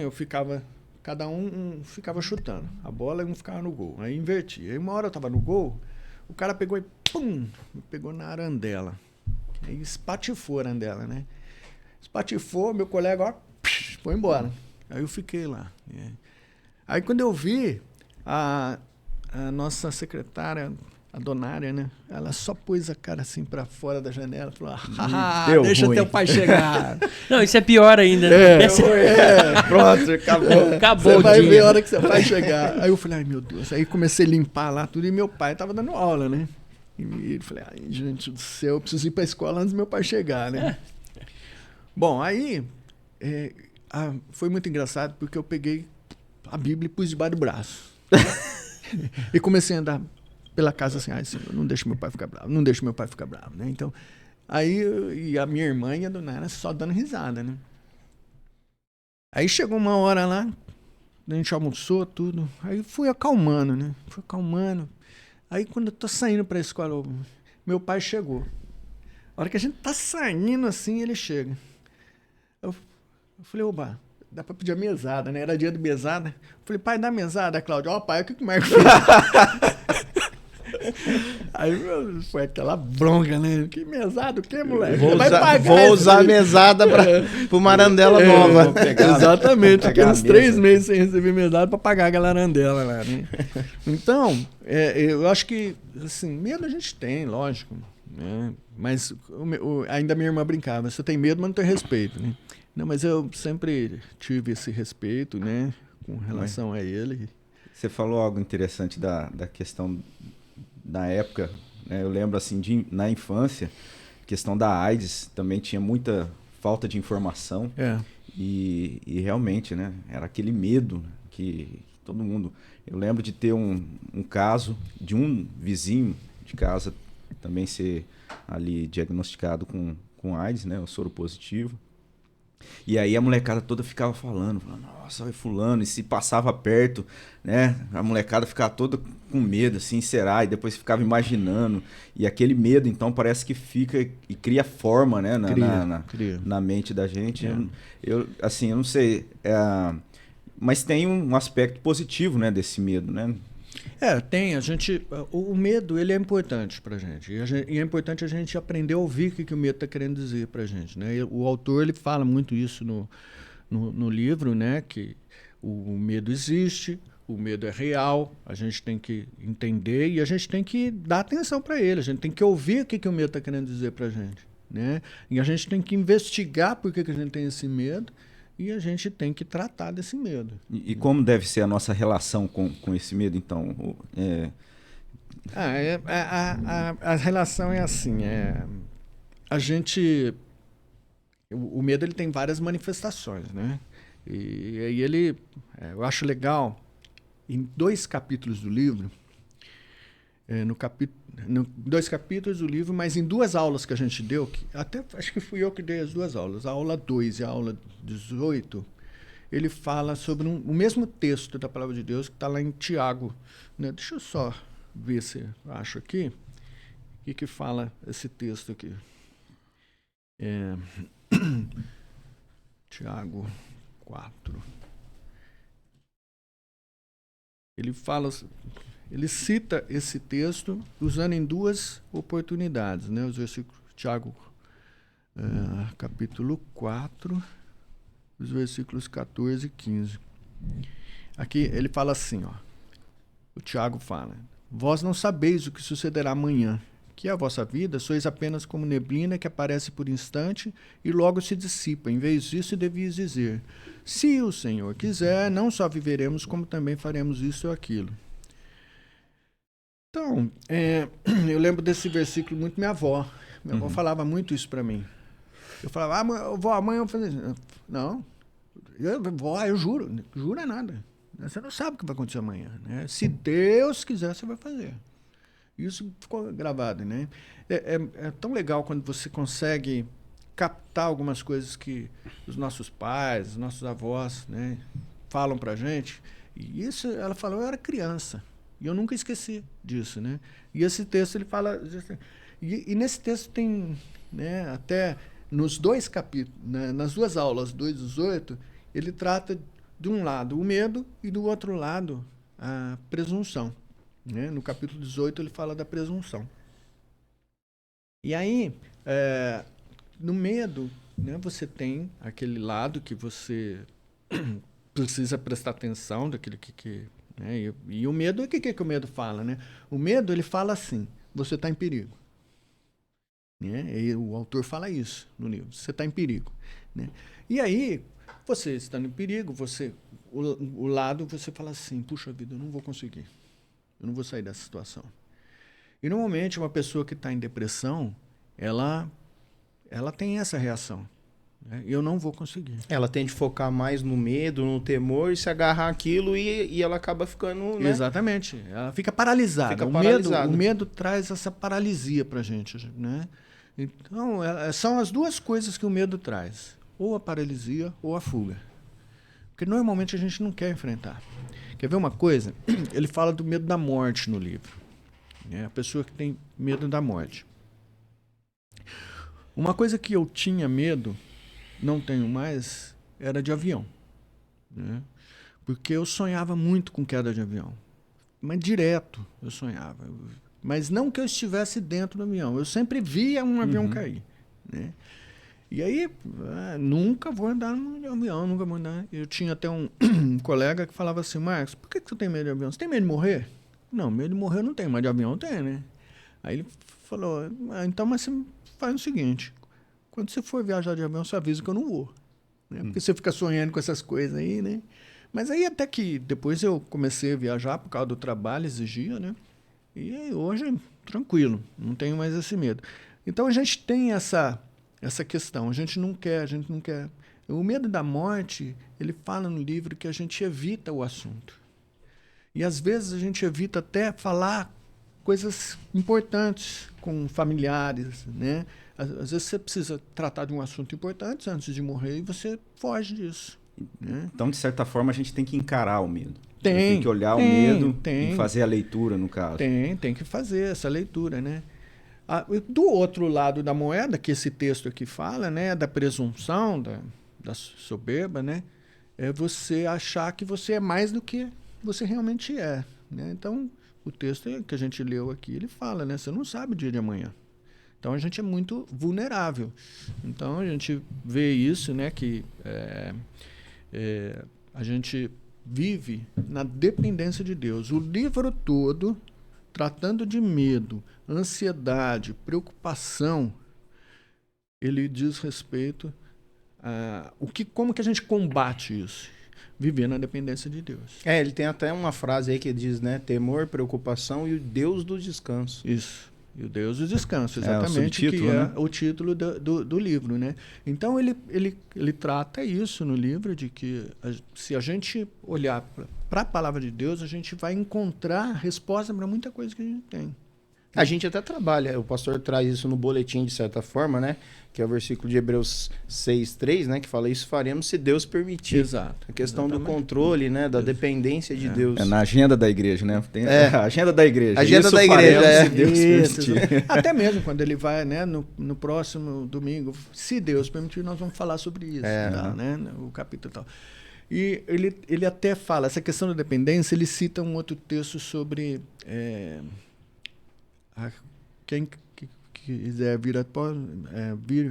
cada um ficava chutando a bola e um ficava no gol. Aí invertia. Aí uma hora eu estava no gol, o cara pegou e pum, me pegou na arandela. Aí espatifou a arandela, né? Espatifou, meu colega, ó, foi embora. Aí eu fiquei lá. Aí quando eu vi, a nossa secretária, a donária, né? Ela só pôs a cara assim pra fora da janela e falou, deixa ruim. Teu pai chegar. Não, isso é pior ainda. Né? Pronto, acabou. Acabou Você o vai dia. ver a hora que seu pai chegar. Aí eu falei, ai meu Deus. Aí comecei a limpar lá tudo e meu pai tava dando aula, né? E eu falei, ai gente do céu, eu preciso ir pra escola antes do meu pai chegar, né? Bom, aí foi muito engraçado porque eu peguei a Bíblia e pus debaixo do braço. E comecei a andar pela casa assim, ai Senhor, não deixa meu pai ficar bravo, não deixa meu pai ficar bravo, né? Então, aí e a minha irmã e a dona Ana só dando risada, né? Aí chegou uma hora lá, a gente almoçou tudo, aí fui acalmando, né? Fui acalmando. Aí quando eu tô saindo pra escola, meu pai chegou. A hora que a gente tá saindo assim, ele chega. Eu falei, oba, dá pra pedir a mesada, né? Era dia de mesada. Eu falei, pai, dá mesada, Cláudio. Ó, pai, o que o Marcos fez? Aí foi aquela bronca, né? Que mesada, o que, moleque? Vou usar a mesada pra uma arandela nova. Exatamente, fiquei uns 3 meses sem receber mesada pra pagar aquela arandela lá, né? Então, eu acho que, assim, medo a gente tem, lógico, né? Mas ainda minha irmã brincava, você tem medo, mas não tem respeito, né? Não, mas eu sempre tive esse respeito, né? Com relação a ele. Você falou algo interessante da questão da época, né? Eu lembro assim, na infância, a questão da AIDS também tinha muita falta de informação. E realmente, né? Era aquele medo que todo mundo... Eu lembro de ter um caso de um vizinho de casa também ser ali diagnosticado com AIDS, né? O soro positivo. E aí a molecada toda ficava falando, nossa, vai fulano, e se passava perto, né, a molecada ficava toda com medo, assim, será? E depois ficava imaginando, e aquele medo, então, parece que fica e cria forma, né, na mente da gente. Eu não sei, mas tem um aspecto positivo, né, desse medo, né? Tem, o medo, ele é importante pra gente, e é importante a gente aprender a ouvir o que o medo está querendo dizer pra gente, né? O autor, ele fala muito isso no livro, né? Que O medo existe, o medo é real, a gente tem que entender e a gente tem que dar atenção para ele, a gente tem que ouvir o que o medo está querendo dizer para a gente, né? E a gente tem que investigar por que a gente tem esse medo e a gente tem que tratar desse medo. E como deve ser a nossa relação com esse medo, então? A relação é assim, a gente... O medo ele tem várias manifestações, né? E aí eu acho legal, em 2 capítulos do livro, dois capítulos do livro, mas em 2 aulas que a gente deu, até acho que fui eu que dei as 2 aulas, a aula 2 e a aula 18, ele fala sobre o mesmo texto da Palavra de Deus que está lá em Tiago, né? Deixa eu só ver se eu acho aqui, o que fala esse texto aqui. Tiago 4. Ele cita esse texto usando em 2 oportunidades, né? Os versículos, Tiago, capítulo 4, os versículos 14 e 15. Aqui ele fala assim, ó. O Tiago fala: vós não sabeis o que sucederá amanhã, que a vossa vida sois apenas como neblina que aparece por instante e logo se dissipa. Em vez disso, devias dizer: se o Senhor quiser, não só viveremos, como também faremos isso ou aquilo. Então, eu lembro desse versículo muito minha avó. Minha avó falava muito isso para mim. Eu falava: vó, amanhã eu vou fazer isso. Não, vó, eu juro. Jura nada. Você não sabe o que vai acontecer amanhã, né? Se Deus quiser, você vai fazer. Isso ficou gravado, né? É tão legal quando você consegue captar algumas coisas que os nossos pais, os nossos avós, né, falam pra gente. E isso, ela falou, eu era criança. E eu nunca esqueci disso, né? E esse texto, ele fala... E nesse texto tem, né, até nos 2 capítulos, né, nas 2 aulas, 2 e 18, ele trata de um lado o medo e do outro lado a presunção. Né? No capítulo 18 ele fala da presunção. E aí, no medo, né, você tem aquele lado que você precisa prestar atenção daquilo que né? E o medo, o que o medo fala? Né? O medo, ele fala assim, você está em perigo. Né? E o autor fala isso no livro, você está em perigo. Né? E aí, você estando em perigo, o lado, você fala assim, puxa vida, eu não vou conseguir. Eu não vou sair dessa situação. E, normalmente, uma pessoa que está em depressão, ela tem essa reação. Né? Eu não vou conseguir. Ela tende a focar mais no medo, no temor, e se agarrar aquilo e ela acaba ficando... Né? Exatamente. Ela fica paralisada. O medo traz essa paralisia para a gente. Né? Então, são as 2 coisas que o medo traz. Ou a paralisia ou a fuga. Porque, normalmente, a gente não quer enfrentar. Quer ver uma coisa? Ele fala do medo da morte no livro. Né? A pessoa que tem medo da morte. Uma coisa que eu tinha medo, não tenho mais, era de avião. Né? Porque eu sonhava muito com queda de avião. Mas direto eu sonhava. Mas não que eu estivesse dentro do avião. Eu sempre via um avião cair. Né? E aí, nunca vou andar no avião, nunca vou andar. Eu tinha até um colega que falava assim, Marcos, por que você tem medo de avião? Você tem medo de morrer? Não, medo de morrer eu não tenho, mas de avião eu tenho, né? Aí ele falou, então, mas você faz o seguinte, quando você for viajar de avião, você avisa que eu não vou. Né? Porque você fica sonhando com essas coisas aí, né? Mas aí até que depois eu comecei a viajar por causa do trabalho, exigia, né? E aí, hoje, tranquilo, não tenho mais esse medo. Então a gente tem essa questão, a gente não quer. O medo da morte, ele fala no livro que a gente evita o assunto. E às vezes a gente evita até falar coisas importantes com familiares, né? Às vezes você precisa tratar de um assunto importante antes de morrer e você foge disso. Né? Então, de certa forma, a gente tem que encarar o medo. Tem que olhar o medo e fazer a leitura, no caso. Tem que fazer essa leitura, né? Do outro lado da moeda, que esse texto aqui fala, né, da presunção, da soberba, né, é você achar que você é mais do que você realmente é. Né? Então, o texto que a gente leu aqui, ele fala, né, você não sabe o dia de amanhã. Então, a gente é muito vulnerável. Então, a gente vê isso, né, que a gente vive na dependência de Deus. O livro todo, tratando de medo, ansiedade, preocupação, ele diz respeito a como que a gente combate isso. Viver na dependência de Deus. Ele tem até uma frase aí que diz, né? Temor, preocupação e o Deus do descanso. Isso. E o Deus do descanso, exatamente, que é, né, o título do livro, né? Então ele trata isso no livro, de que se a gente olhar para a palavra de Deus, a gente vai encontrar resposta para muita coisa que a gente tem. A gente até trabalha, o pastor traz isso no boletim de certa forma, né? Que é o versículo de Hebreus 6:3, né? Que fala, isso faremos se Deus permitir. Exato. A questão do controle, né? Da dependência de Deus. É na agenda da igreja, né? Tem a agenda da igreja. Agenda isso da igreja, se Deus permitir. Até mesmo quando ele vai, né? No próximo domingo, se Deus permitir, nós vamos falar sobre isso. Tá, né? O capítulo tal. E ele até fala, essa questão da dependência, ele cita um outro texto sobre... quem quiser vir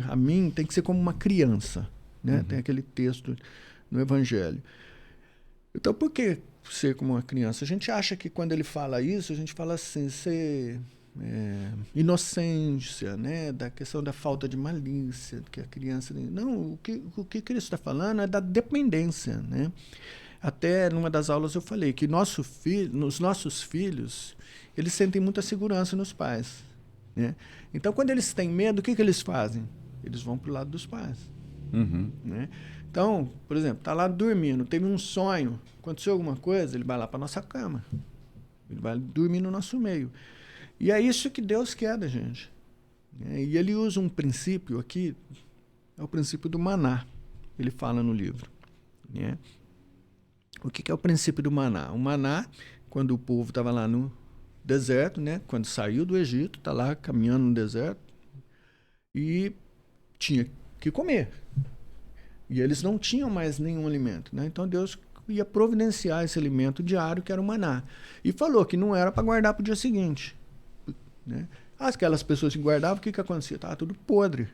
a mim tem que ser como uma criança, né? Tem aquele texto no Evangelho. Então, por que ser como uma criança? A gente acha que quando ele fala isso, a gente fala assim, ser inocência, né? Da questão da falta de malícia, que a criança... Não, o que Cristo está falando é da dependência, né? Até numa das aulas eu falei que nos nossos filhos, eles sentem muita segurança nos pais, né? Então, quando eles têm medo, o que eles fazem? Eles vão para o lado dos pais. Né? Então, por exemplo, está lá dormindo, teve um sonho, aconteceu alguma coisa, ele vai lá para a nossa cama. Ele vai dormir no nosso meio. E é isso que Deus quer da gente. Né? E ele usa um princípio aqui, é o princípio do maná. Ele fala no livro. Né? O que é o princípio do maná? O maná, quando o povo estava lá no deserto, né? Quando saiu do Egito, está lá caminhando no deserto e tinha que comer. E eles não tinham mais nenhum alimento, né? Então Deus ia providenciar esse alimento diário, que era o maná. E falou que não era para guardar para o dia seguinte. Né? Aquelas pessoas que guardavam, o que acontecia? Estava tudo podre.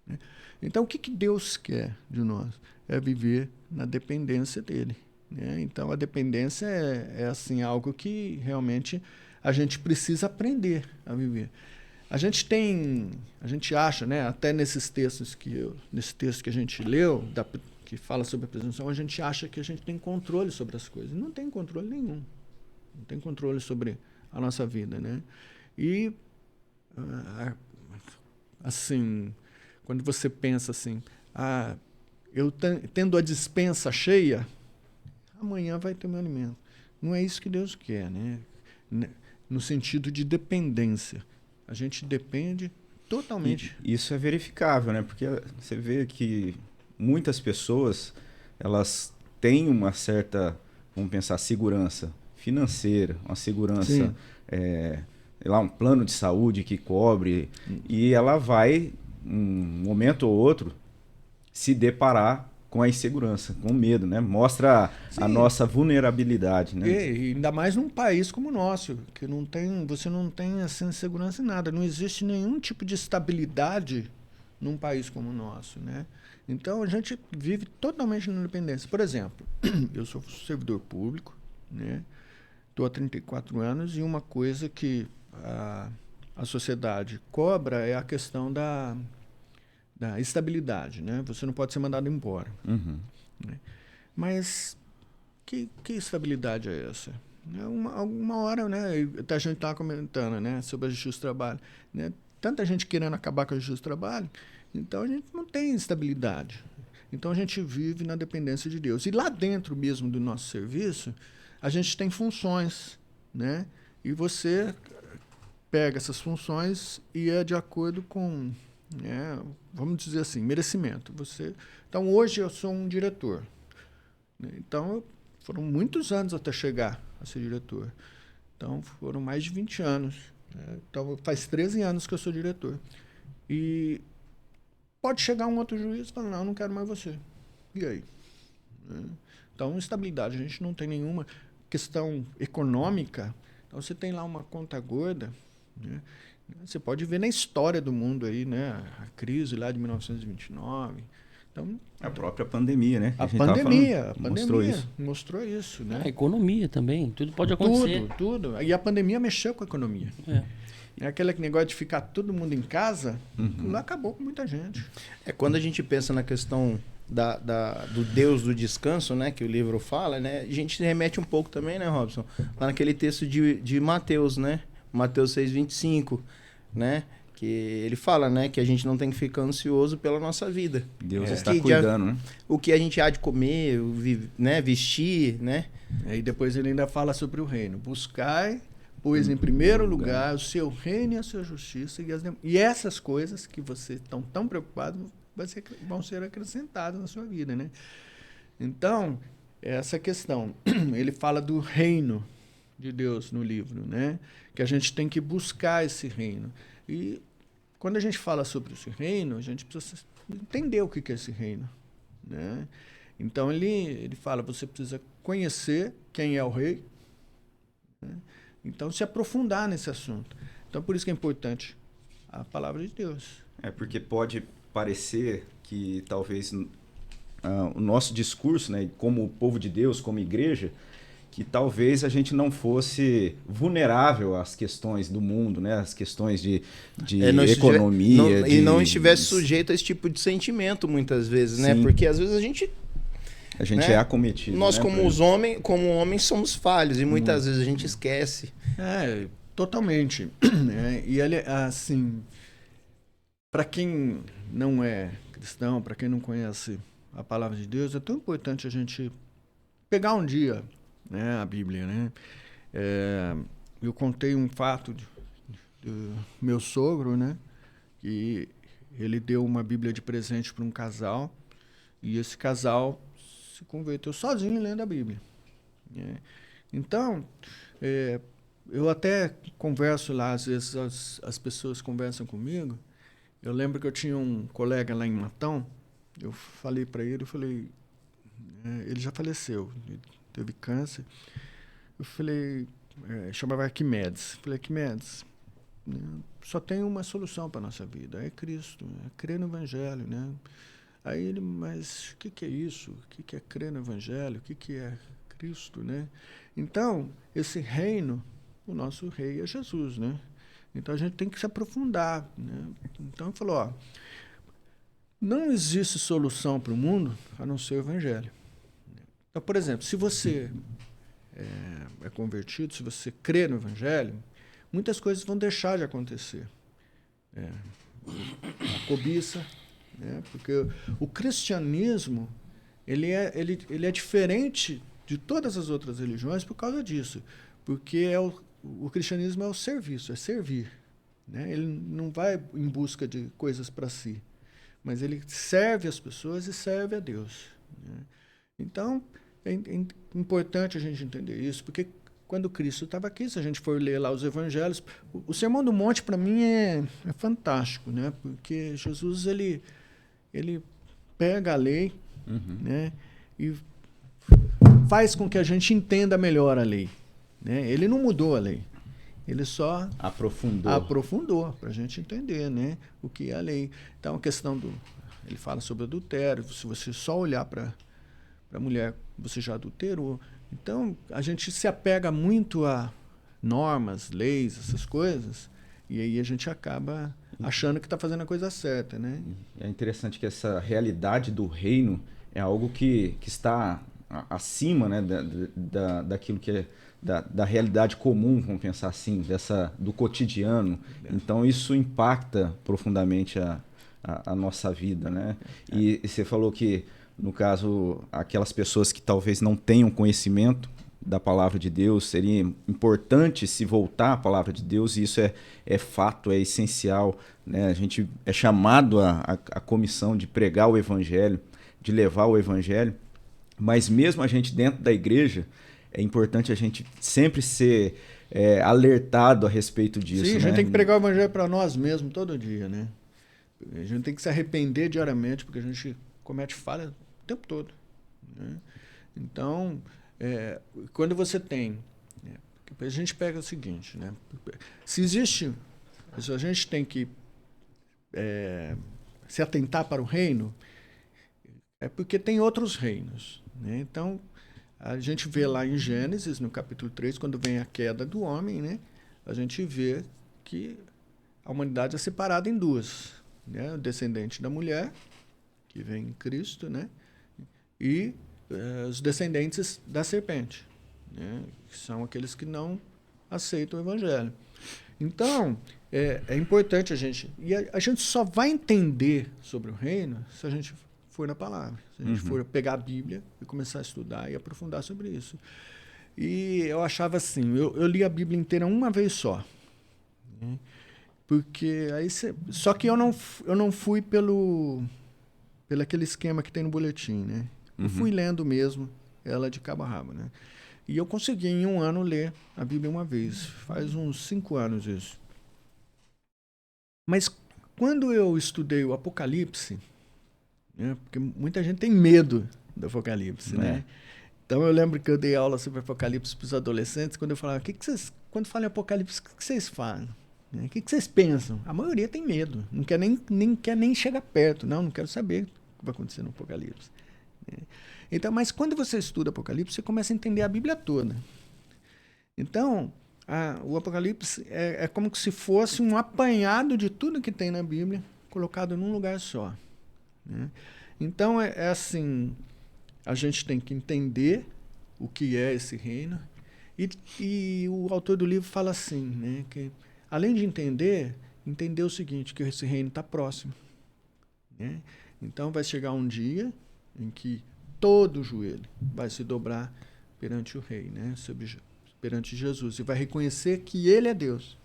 Né? Então, o que Deus quer de nós? É viver na dependência dele. Né? Então, a dependência é assim, algo que realmente a gente precisa aprender a viver. A gente acha, né, até nesses textos nesse texto que a gente leu, que fala sobre a presunção, a gente acha que a gente tem controle sobre as coisas. Não tem controle nenhum. Não tem controle sobre a nossa vida, né? E, assim, quando você pensa assim, eu tendo a despensa cheia, amanhã vai ter meu alimento. Não é isso que Deus quer, né? No sentido de dependência. A gente depende totalmente. E isso é verificável, né? Porque você vê que muitas pessoas, elas têm uma certa, vamos pensar, segurança financeira, uma segurança, sei lá, um plano de saúde que cobre, e ela vai, um momento ou outro, se deparar com a insegurança, com o medo, né? Mostra a nossa vulnerabilidade, né? E ainda mais num país como o nosso, que você não tem assim, segurança em nada. Não existe nenhum tipo de estabilidade num país como o nosso, né? Então, a gente vive totalmente na independência. Por exemplo, eu sou servidor público, né? Estou há 34 anos e uma coisa que a sociedade cobra é a questão da estabilidade, né? Você não pode ser mandado embora. Né? Mas que estabilidade é essa? Uma hora, né? A gente estava comentando, né, sobre a justiça do trabalho, né? Tanta gente querendo acabar com a justiça do trabalho, então a gente não tem estabilidade. Então a gente vive na dependência de Deus. E lá dentro mesmo do nosso serviço, a gente tem funções, né? E você pega essas funções e é de acordo com... vamos dizer assim, merecimento. Então, hoje eu sou um diretor. Então, foram muitos anos até chegar a ser diretor. Então, foram mais de 20 anos. Né? Então, faz 13 anos que eu sou diretor. E pode chegar um outro juiz e falar, não, eu não quero mais você. E aí? Então, estabilidade. A gente não tem nenhuma questão econômica. Então, você tem lá uma conta gorda, né? Você pode ver na história do mundo aí, né? A crise lá de 1929, Então, a própria pandemia, né? A gente tava pandemia mostrou isso. né? A economia também, tudo pode acontecer. Tudo. E a pandemia mexeu com a economia. É aquele negócio de ficar todo mundo em casa, lá acabou com muita gente. Quando a gente pensa na questão do Deus do descanso, né, que o livro fala, né, a gente se remete um pouco também, né, Robson, lá naquele texto de Mateus, né, Mateus 6,25, né, que ele fala, né, que a gente não tem que ficar ansioso pela nossa vida. Deus está cuidando, né? O que a gente há de comer, né, vestir, né. E depois ele ainda fala sobre o reino. Buscai, pois em primeiro lugar o seu reino e a sua justiça e essas coisas que vocês estão tão preocupados vão ser acrescentadas na sua vida, né? Então, essa questão, ele fala do reino de Deus no livro, né? Que a gente tem que buscar esse reino. E quando a gente fala sobre esse reino, a gente precisa entender o que é esse reino, né? Então, ele fala, você precisa conhecer quem é o rei, né? Então, se aprofundar nesse assunto. Então, por isso que é importante a palavra de Deus. Porque pode parecer que talvez o nosso discurso, né, como povo de Deus, como igreja, que talvez a gente não fosse vulnerável às questões do mundo, né, às questões de economia. E não estivesse sujeito a esse tipo de sentimento, muitas vezes, né? Porque às vezes a gente né? É acometido. Nós, né, como homens, somos falhos e muitas vezes a gente esquece. Totalmente. E ele, assim, para quem não é cristão, para quem não conhece a palavra de Deus, é tão importante a gente pegar um dia, né, a Bíblia, né? Eu contei um fato do meu sogro, né? Que ele deu uma Bíblia de presente para um casal e esse casal se converteu sozinho lendo a Bíblia. Então, eu até converso lá, às vezes as pessoas conversam comigo. Eu lembro que eu tinha um colega lá em Matão, eu falei para ele, ele já faleceu, ele teve câncer. Eu falei, chamava Arquimedes. Falei, Arquimedes, só tem uma solução para a nossa vida, é Cristo, é crer no Evangelho, né? Aí ele, mas o que é isso? O que é crer no Evangelho? O que é Cristo, né? Então, esse reino, o nosso rei é Jesus, né? Então, a gente tem que se aprofundar, né? Então, ele falou, não existe solução para o mundo a não ser o Evangelho. Então, por exemplo, se você é convertido, se você crê no Evangelho, muitas coisas vão deixar de acontecer. A cobiça, né? Porque o cristianismo ele é diferente de todas as outras religiões por causa disso. Porque o cristianismo é o serviço, é servir, né? Ele não vai em busca de coisas para si, mas ele serve as pessoas e serve a Deus, né? Então, é importante a gente entender isso, porque quando Cristo estava aqui, se a gente for ler lá os evangelhos, o Sermão do Monte, para mim, é fantástico, né? Porque Jesus, ele pega a lei, né? E faz com que a gente entenda melhor a lei, né? Ele não mudou a lei, ele só aprofundou para a gente entender, né, o que é a lei. Então, a questão ele fala sobre adultério, se você só olhar para a mulher, você já adulterou. Então, a gente se apega muito a normas, leis, essas coisas, e aí a gente acaba achando que está fazendo a coisa certa, né? É interessante que essa realidade do reino é algo que está acima, né, daquilo que é da realidade comum, vamos pensar assim, do cotidiano. Então, isso impacta profundamente a nossa vida, né? E você falou que, no caso, aquelas pessoas que talvez não tenham conhecimento da palavra de Deus, seria importante se voltar à palavra de Deus, e isso é fato, é essencial, né? A gente é chamado a comissão de pregar o Evangelho, de levar o Evangelho, mas mesmo a gente dentro da igreja, é importante a gente sempre ser alertado a respeito disso. Sim, a né? gente tem que pregar o Evangelho para nós mesmos todo dia, né? A gente tem que se arrepender diariamente, porque a gente comete falha o tempo todo, né? Então, quando você tem... a gente pega o seguinte, né? Se a gente tem que se atentar para o reino, é porque tem outros reinos, né? Então, a gente vê lá em Gênesis, no capítulo 3, quando vem a queda do homem, né? A gente vê que a humanidade é separada em duas, né? O descendente da mulher, que vem em Cristo, né? E os descendentes da serpente, né? Que são aqueles que não aceitam o evangelho. Então, é importante a gente... E a gente só vai entender sobre o reino se a gente for na palavra. Se a gente for pegar a Bíblia e começar a estudar e aprofundar sobre isso. E eu achava assim, eu li a Bíblia inteira uma vez só. Né? Porque aí só que eu não fui pelo aquele esquema que tem no boletim, né? Eu fui lendo mesmo ela de cabo a rabo, né? E eu consegui em um ano ler a Bíblia uma vez. Faz uns 5 anos isso. Mas quando eu estudei o Apocalipse, né? Porque muita gente tem medo do Apocalipse, né? Então eu lembro que eu dei aula sobre Apocalipse para os adolescentes, quando eu falava, quando falam em Apocalipse, o que vocês falam? O que vocês pensam? A maioria tem medo, não quer nem chegar perto, não quero saber o que vai acontecer no Apocalipse. Então, mas quando você estuda Apocalipse, você começa a entender a Bíblia toda. Então, o Apocalipse é como se fosse um apanhado de tudo que tem na Bíblia, colocado num lugar só. Né? Então, assim, a gente tem que entender o que é esse reino. E o autor do livro fala assim, né, que além de entender o seguinte, que esse reino está próximo. Né? Então, vai chegar um dia em que todo joelho vai se dobrar perante o rei, né? Perante Jesus, e vai reconhecer que ele é Deus.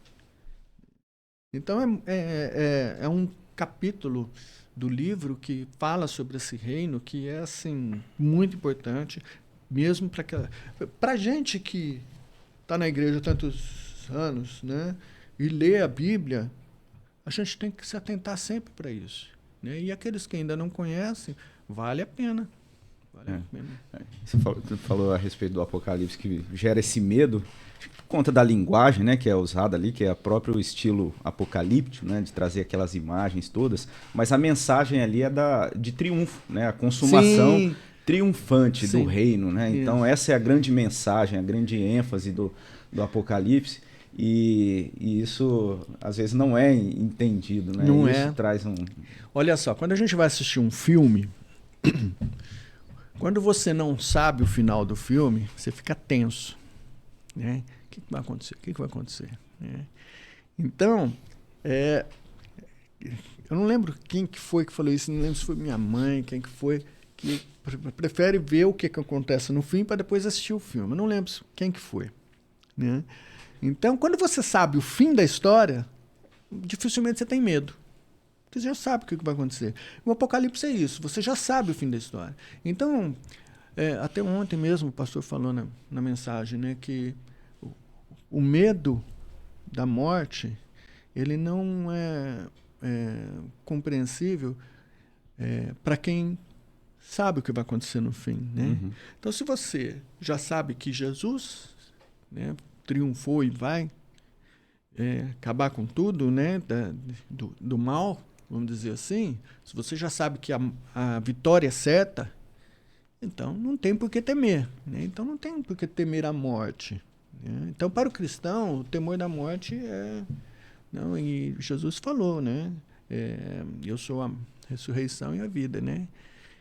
Então, é um capítulo do livro que fala sobre esse reino que é, assim, muito importante, mesmo para a gente que está na igreja há tantos anos, né? E lê a Bíblia, a gente tem que se atentar sempre para isso. Né? E aqueles que ainda não conhecem, vale a pena. Você falou a respeito do Apocalipse que gera esse medo por conta da linguagem, né, que é usada ali, que é o próprio estilo apocalíptico, né, de trazer aquelas imagens todas, mas a mensagem ali é de triunfo, né, a consumação triunfante do reino, né? Então essa é a grande mensagem, a grande ênfase do Apocalipse. E isso às vezes não é entendido, né? Não isso traz um... Olha só, quando a gente vai assistir um filme, quando você não sabe o final do filme, você fica tenso. Né? O que vai acontecer? O que vai acontecer? Então, eu não lembro quem que foi que falou isso, não lembro se foi minha mãe, quem que foi, que prefere ver o que acontece no fim para depois assistir o filme. Eu não lembro quem que foi. Né? Então, quando você sabe o fim da história, dificilmente você tem medo. Porque você já sabe o que vai acontecer. O Apocalipse é isso, você já sabe o fim da história. Então, até ontem mesmo o pastor falou na mensagem, né, que o medo da morte, ele não é compreensível para quem sabe o que vai acontecer no fim. Né? Então, se você já sabe que Jesus, né, triunfou e vai acabar com tudo, né, do mal, vamos dizer assim, se você já sabe que a vitória é certa, então não tem por que temer. Né? Então não tem por que temer a morte. Né? Então, para o cristão, o temor da morte não, e Jesus falou, né? Eu sou a ressurreição e a vida. Né?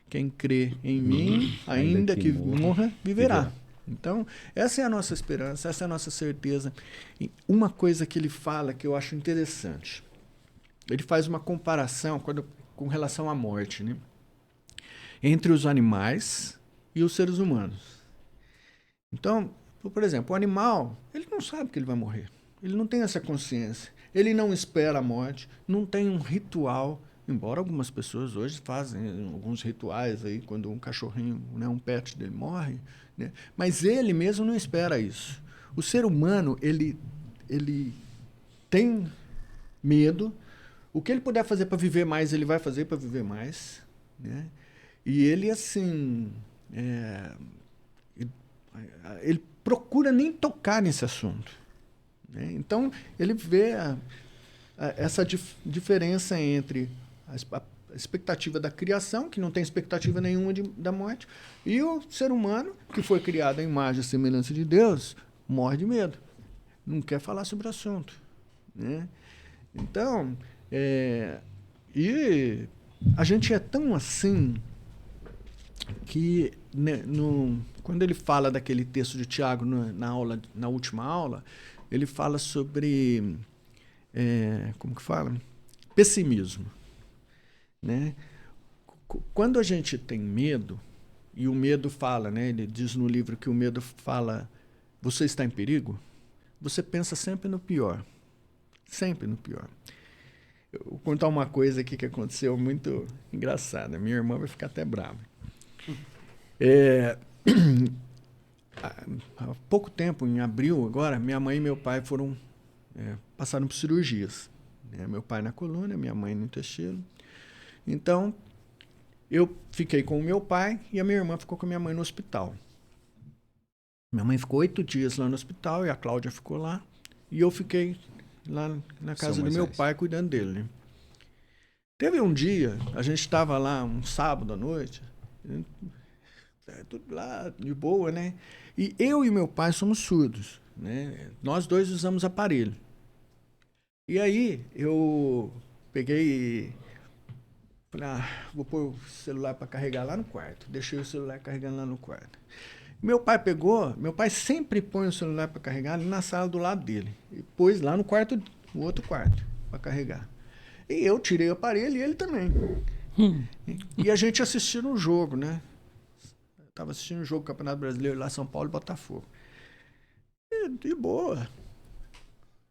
Quem crê em mim, ainda que morra, viverá. Então, essa é a nossa esperança, essa é a nossa certeza. E uma coisa que ele fala que eu acho interessante, ele faz uma comparação com relação à morte, né? Entre os animais e os seres humanos. Então, por exemplo, o animal, ele não sabe que ele vai morrer. Ele não tem essa consciência. Ele não espera a morte, não tem um ritual, embora algumas pessoas hoje fazem alguns rituais aí quando um cachorrinho, né, um pet dele morre, né? Mas ele mesmo não espera isso. O ser humano, ele tem medo. O que ele puder fazer para viver mais, ele vai fazer para viver mais. Né? E ele, assim, ele procura nem tocar nesse assunto. Né? Então, ele vê essa diferença entre expectativa da criação, que não tem expectativa nenhuma da morte, e o ser humano, que foi criado à imagem e semelhança de Deus, morre de medo. Não quer falar sobre o assunto. Né? Então, e a gente é tão assim que, né, quando ele fala daquele texto de Tiago na última aula, ele fala sobre, como que fala? Pessimismo. Né? Quando a gente tem medo, e o medo fala, né, ele diz no livro que o medo fala, você está em perigo, você pensa sempre no pior. Sempre no pior. Eu vou contar uma coisa aqui que aconteceu muito engraçada. Minha irmã vai ficar até brava. Há pouco tempo, em abril agora, minha mãe e meu pai passaram por cirurgias. Meu pai na coluna, minha mãe no intestino. Então, eu fiquei com o meu pai e a minha irmã ficou com a minha mãe no hospital. Minha mãe ficou 8 dias lá no hospital e a Cláudia ficou lá. E eu fiquei lá na casa do meu pai cuidando dele. Né? Teve um dia, a gente estava lá um sábado à noite, tudo lá de boa, né? E eu e meu pai somos surdos, né? Nós dois usamos aparelho. E aí eu peguei, falei, vou pôr o celular para carregar lá no quarto. Deixei o celular carregando lá no quarto. Meu pai sempre põe o celular para carregar ali na sala do lado dele. E pôs lá no quarto, no outro quarto, para carregar. E eu tirei o aparelho e ele também. E a gente assistindo um jogo, né? Estava assistindo um jogo do Campeonato Brasileiro lá, São Paulo e Botafogo. E de boa.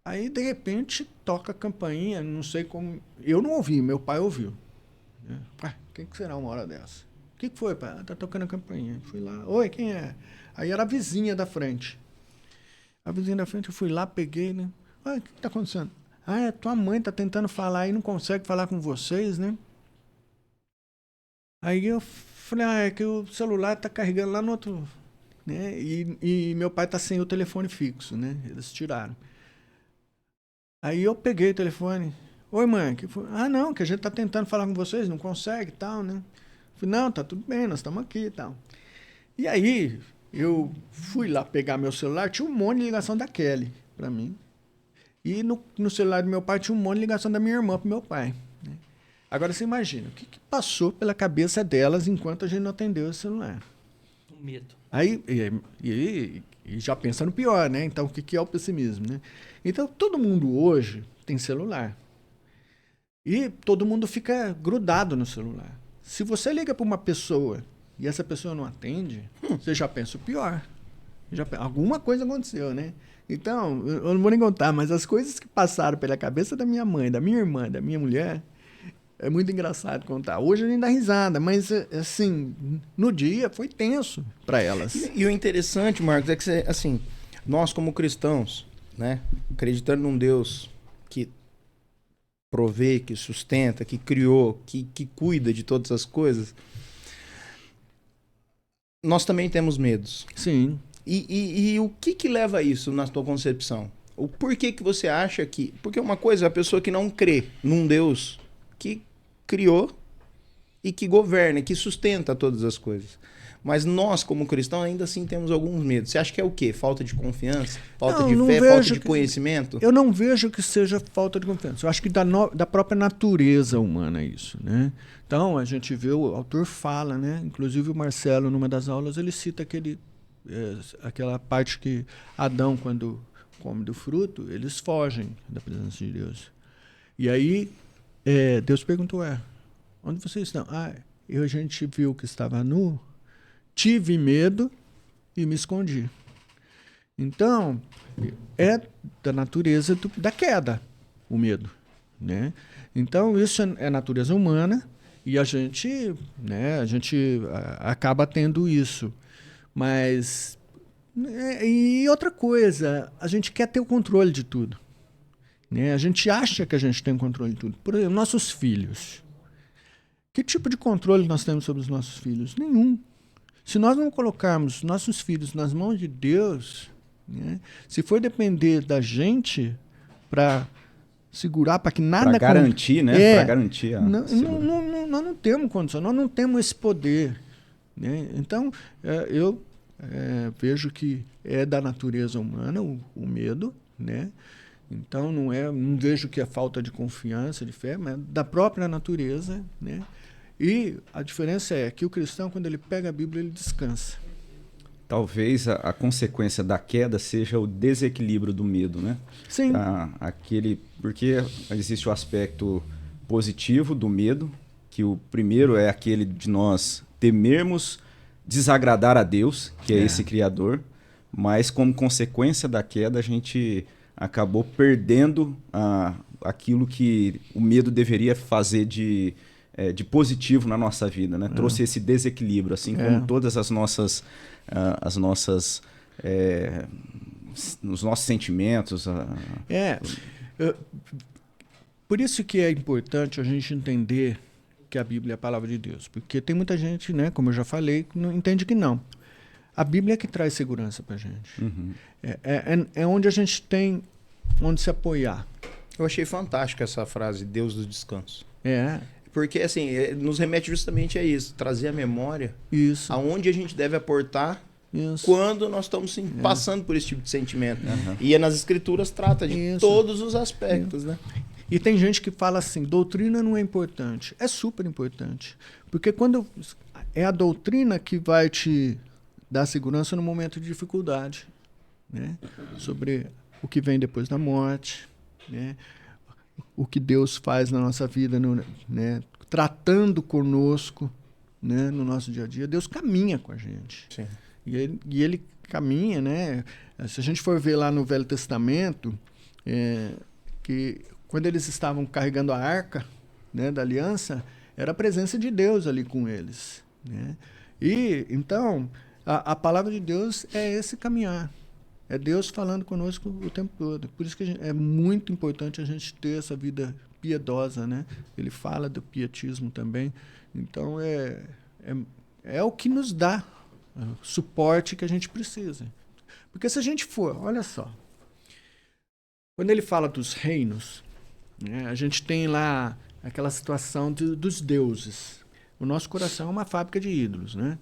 Aí, de repente, toca a campainha, não sei como... Eu não ouvi, meu pai ouviu. Quem que será uma hora dessa? O que foi, pai? Tá tocando a campainha. Fui lá. Oi, quem é? Aí era a vizinha da frente. A vizinha da frente, eu fui lá, peguei, né? O que tá acontecendo? Tua mãe tá tentando falar e não consegue falar com vocês, né? Aí eu falei, é que o celular tá carregando lá no outro... Né? E meu pai tá sem o telefone fixo, né? Eles tiraram. Aí eu peguei o telefone. Oi, mãe, que foi? Não, que a gente tá tentando falar com vocês, não consegue e tal, né? Falei, não, tá tudo bem, nós estamos aqui e tal. E aí, eu fui lá pegar meu celular, tinha um monte de ligação da Kelly para mim. E no celular do meu pai tinha um monte de ligação da minha irmã pro meu pai. Né? Agora você imagina, o que passou pela cabeça delas enquanto a gente não atendeu o celular? O medo. Aí, e já pensa no pior, né? Então, o que é o pessimismo, né? Então, todo mundo hoje tem celular. E todo mundo fica grudado no celular. Se você liga para uma pessoa e essa pessoa não atende, você já pensa o pior. Alguma coisa aconteceu, né? Então, eu não vou nem contar, mas as coisas que passaram pela cabeça da minha mãe, da minha irmã, da minha mulher, é muito engraçado contar. Hoje a gente dá risada, mas, assim, no dia foi tenso para elas. E o interessante, Marcos, é que, assim, nós como cristãos, né, acreditando num Deus que provê, que sustenta, que criou, que cuida de todas as coisas, nós também temos medos. Sim. E o que leva a isso na tua concepção? O porquê que você acha que... Porque uma coisa é a pessoa que não crê num Deus que criou e que governa, que sustenta todas as coisas. Mas nós, como cristãos, ainda assim temos alguns medos. Você acha que é o quê? Falta de confiança? Falta de fé? Falta de conhecimento? Eu não vejo que seja falta de confiança. Eu acho que da própria natureza humana isso, né? Então, a gente vê, o autor fala, né? Inclusive o Marcelo, numa das aulas, ele cita aquela parte que Adão, quando come do fruto, eles fogem da presença de Deus. E aí, Deus perguntou, onde vocês estão? A gente viu que estava nu, tive medo e me escondi. Então, é da natureza da queda, o medo, né? Então, isso é natureza humana e a gente acaba tendo isso. Mas, e outra coisa, a gente quer ter o controle de tudo. Né? A gente acha que a gente tem o controle de tudo. Por exemplo, nossos filhos. Que tipo de controle nós temos sobre os nossos filhos? Nenhum. Se nós não colocarmos nossos filhos nas mãos de Deus, né, se for depender da gente para segurar para que nada... Para garantir, né? Para garantir. Nós não temos condição, nós não temos esse poder. Né? Então, eu vejo que é da natureza humana o medo, né? Então, não vejo que é falta de confiança, de fé, mas da própria natureza, né? E a diferença é que o cristão, quando ele pega a Bíblia, ele descansa. Talvez a consequência da queda seja o desequilíbrio do medo, né? Sim. Porque existe o aspecto positivo do medo, que o primeiro é aquele de nós temermos desagradar a Deus, que é esse Criador, mas como consequência da queda a gente acabou perdendo aquilo que o medo deveria fazer de positivo na nossa vida, né? Trouxe esse desequilíbrio, assim como todas os nossos sentimentos. Por isso que é importante a gente entender que a Bíblia é a palavra de Deus, porque tem muita gente, né, como eu já falei, que não entende que não. A Bíblia é que traz segurança para a gente. Uhum. É onde a gente tem onde se apoiar. Eu achei fantástica essa frase, Deus do descanso. Porque, assim, nos remete justamente a isso, trazer a memória aonde a gente deve aportar quando nós estamos passando por esse tipo de sentimento. Uhum. E nas Escrituras trata de todos os aspectos, né? E tem gente que fala assim, doutrina não é importante. É super importante. Porque quando é a doutrina que vai te dar segurança no momento de dificuldade, né? Sobre o que vem depois da morte, né? O que Deus faz na nossa vida, né? Tratando conosco, né? No nosso dia a dia. Deus caminha com a gente. Sim. E ele caminha, né? Se a gente for ver lá no Velho Testamento, que quando eles estavam carregando a arca, né, da aliança, era a presença de Deus ali com eles, né? E então a palavra de Deus é esse caminhar. É Deus falando conosco o tempo todo. Por isso que é muito importante a gente ter essa vida piedosa, né? Ele fala do pietismo também. Então, é o que nos dá o suporte que a gente precisa. Porque se a gente for, olha só, quando ele fala dos reinos, né, a gente tem lá aquela situação dos deuses. O nosso coração é uma fábrica de ídolos, né?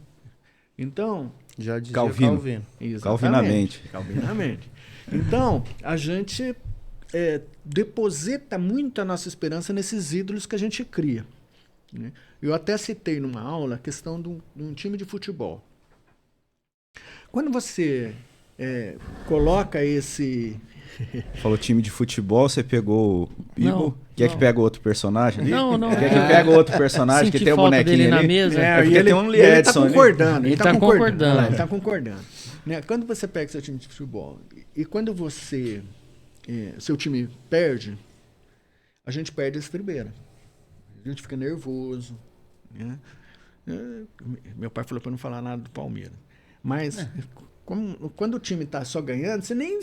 Então... Já dizia Calvinamente. Calvinamente. Então, a gente deposita muito a nossa esperança nesses ídolos que a gente cria, né? Eu até citei numa aula a questão de um time de futebol. Quando você coloca esse... Falou time de futebol, você pegou o Bibo? Quer que pega outro personagem ali? Não. Quer que pega outro personagem que tem o bonequinho dele ali? na mesa. Porque tem um ele Edson tá concordando. Ele tá concordando. Ele tá concordando. Né? Quando você pega seu time de futebol e quando seu time perde, a gente perde a estribeira. A gente fica nervoso. Né? Meu pai falou para não falar nada do Palmeiras. Mas... Quando o time tá só ganhando, você nem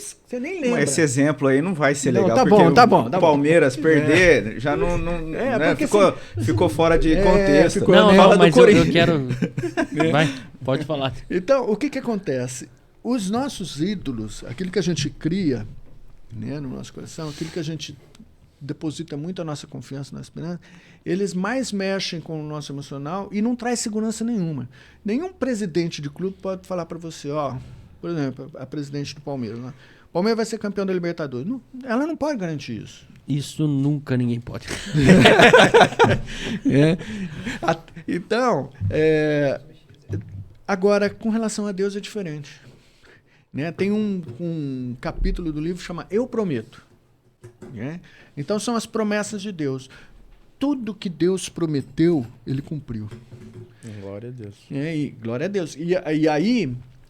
lembra. Esse exemplo aí não vai ser legal, tá bom. O Palmeiras perder já não né, ficou fora de contexto. Mas eu quero... Vai, pode falar. Então, o que acontece? Os nossos ídolos, aquilo que a gente cria, né, no nosso coração, aquilo que a gente deposita muito a nossa confiança, nossa esperança, eles mais mexem com o nosso emocional e não traz segurança nenhuma. Nenhum presidente de clube pode falar para você, por exemplo, a presidente do Palmeiras, né? O Palmeiras vai ser campeão da Libertadores. Não, ela não pode garantir isso. Isso nunca ninguém pode. Então, agora, com relação a Deus é diferente. Né? Tem um capítulo do livro que chama Eu Prometo. Né? Então, são as promessas de Deus. Tudo que Deus prometeu, Ele cumpriu. Glória a Deus. Glória a Deus. E aí,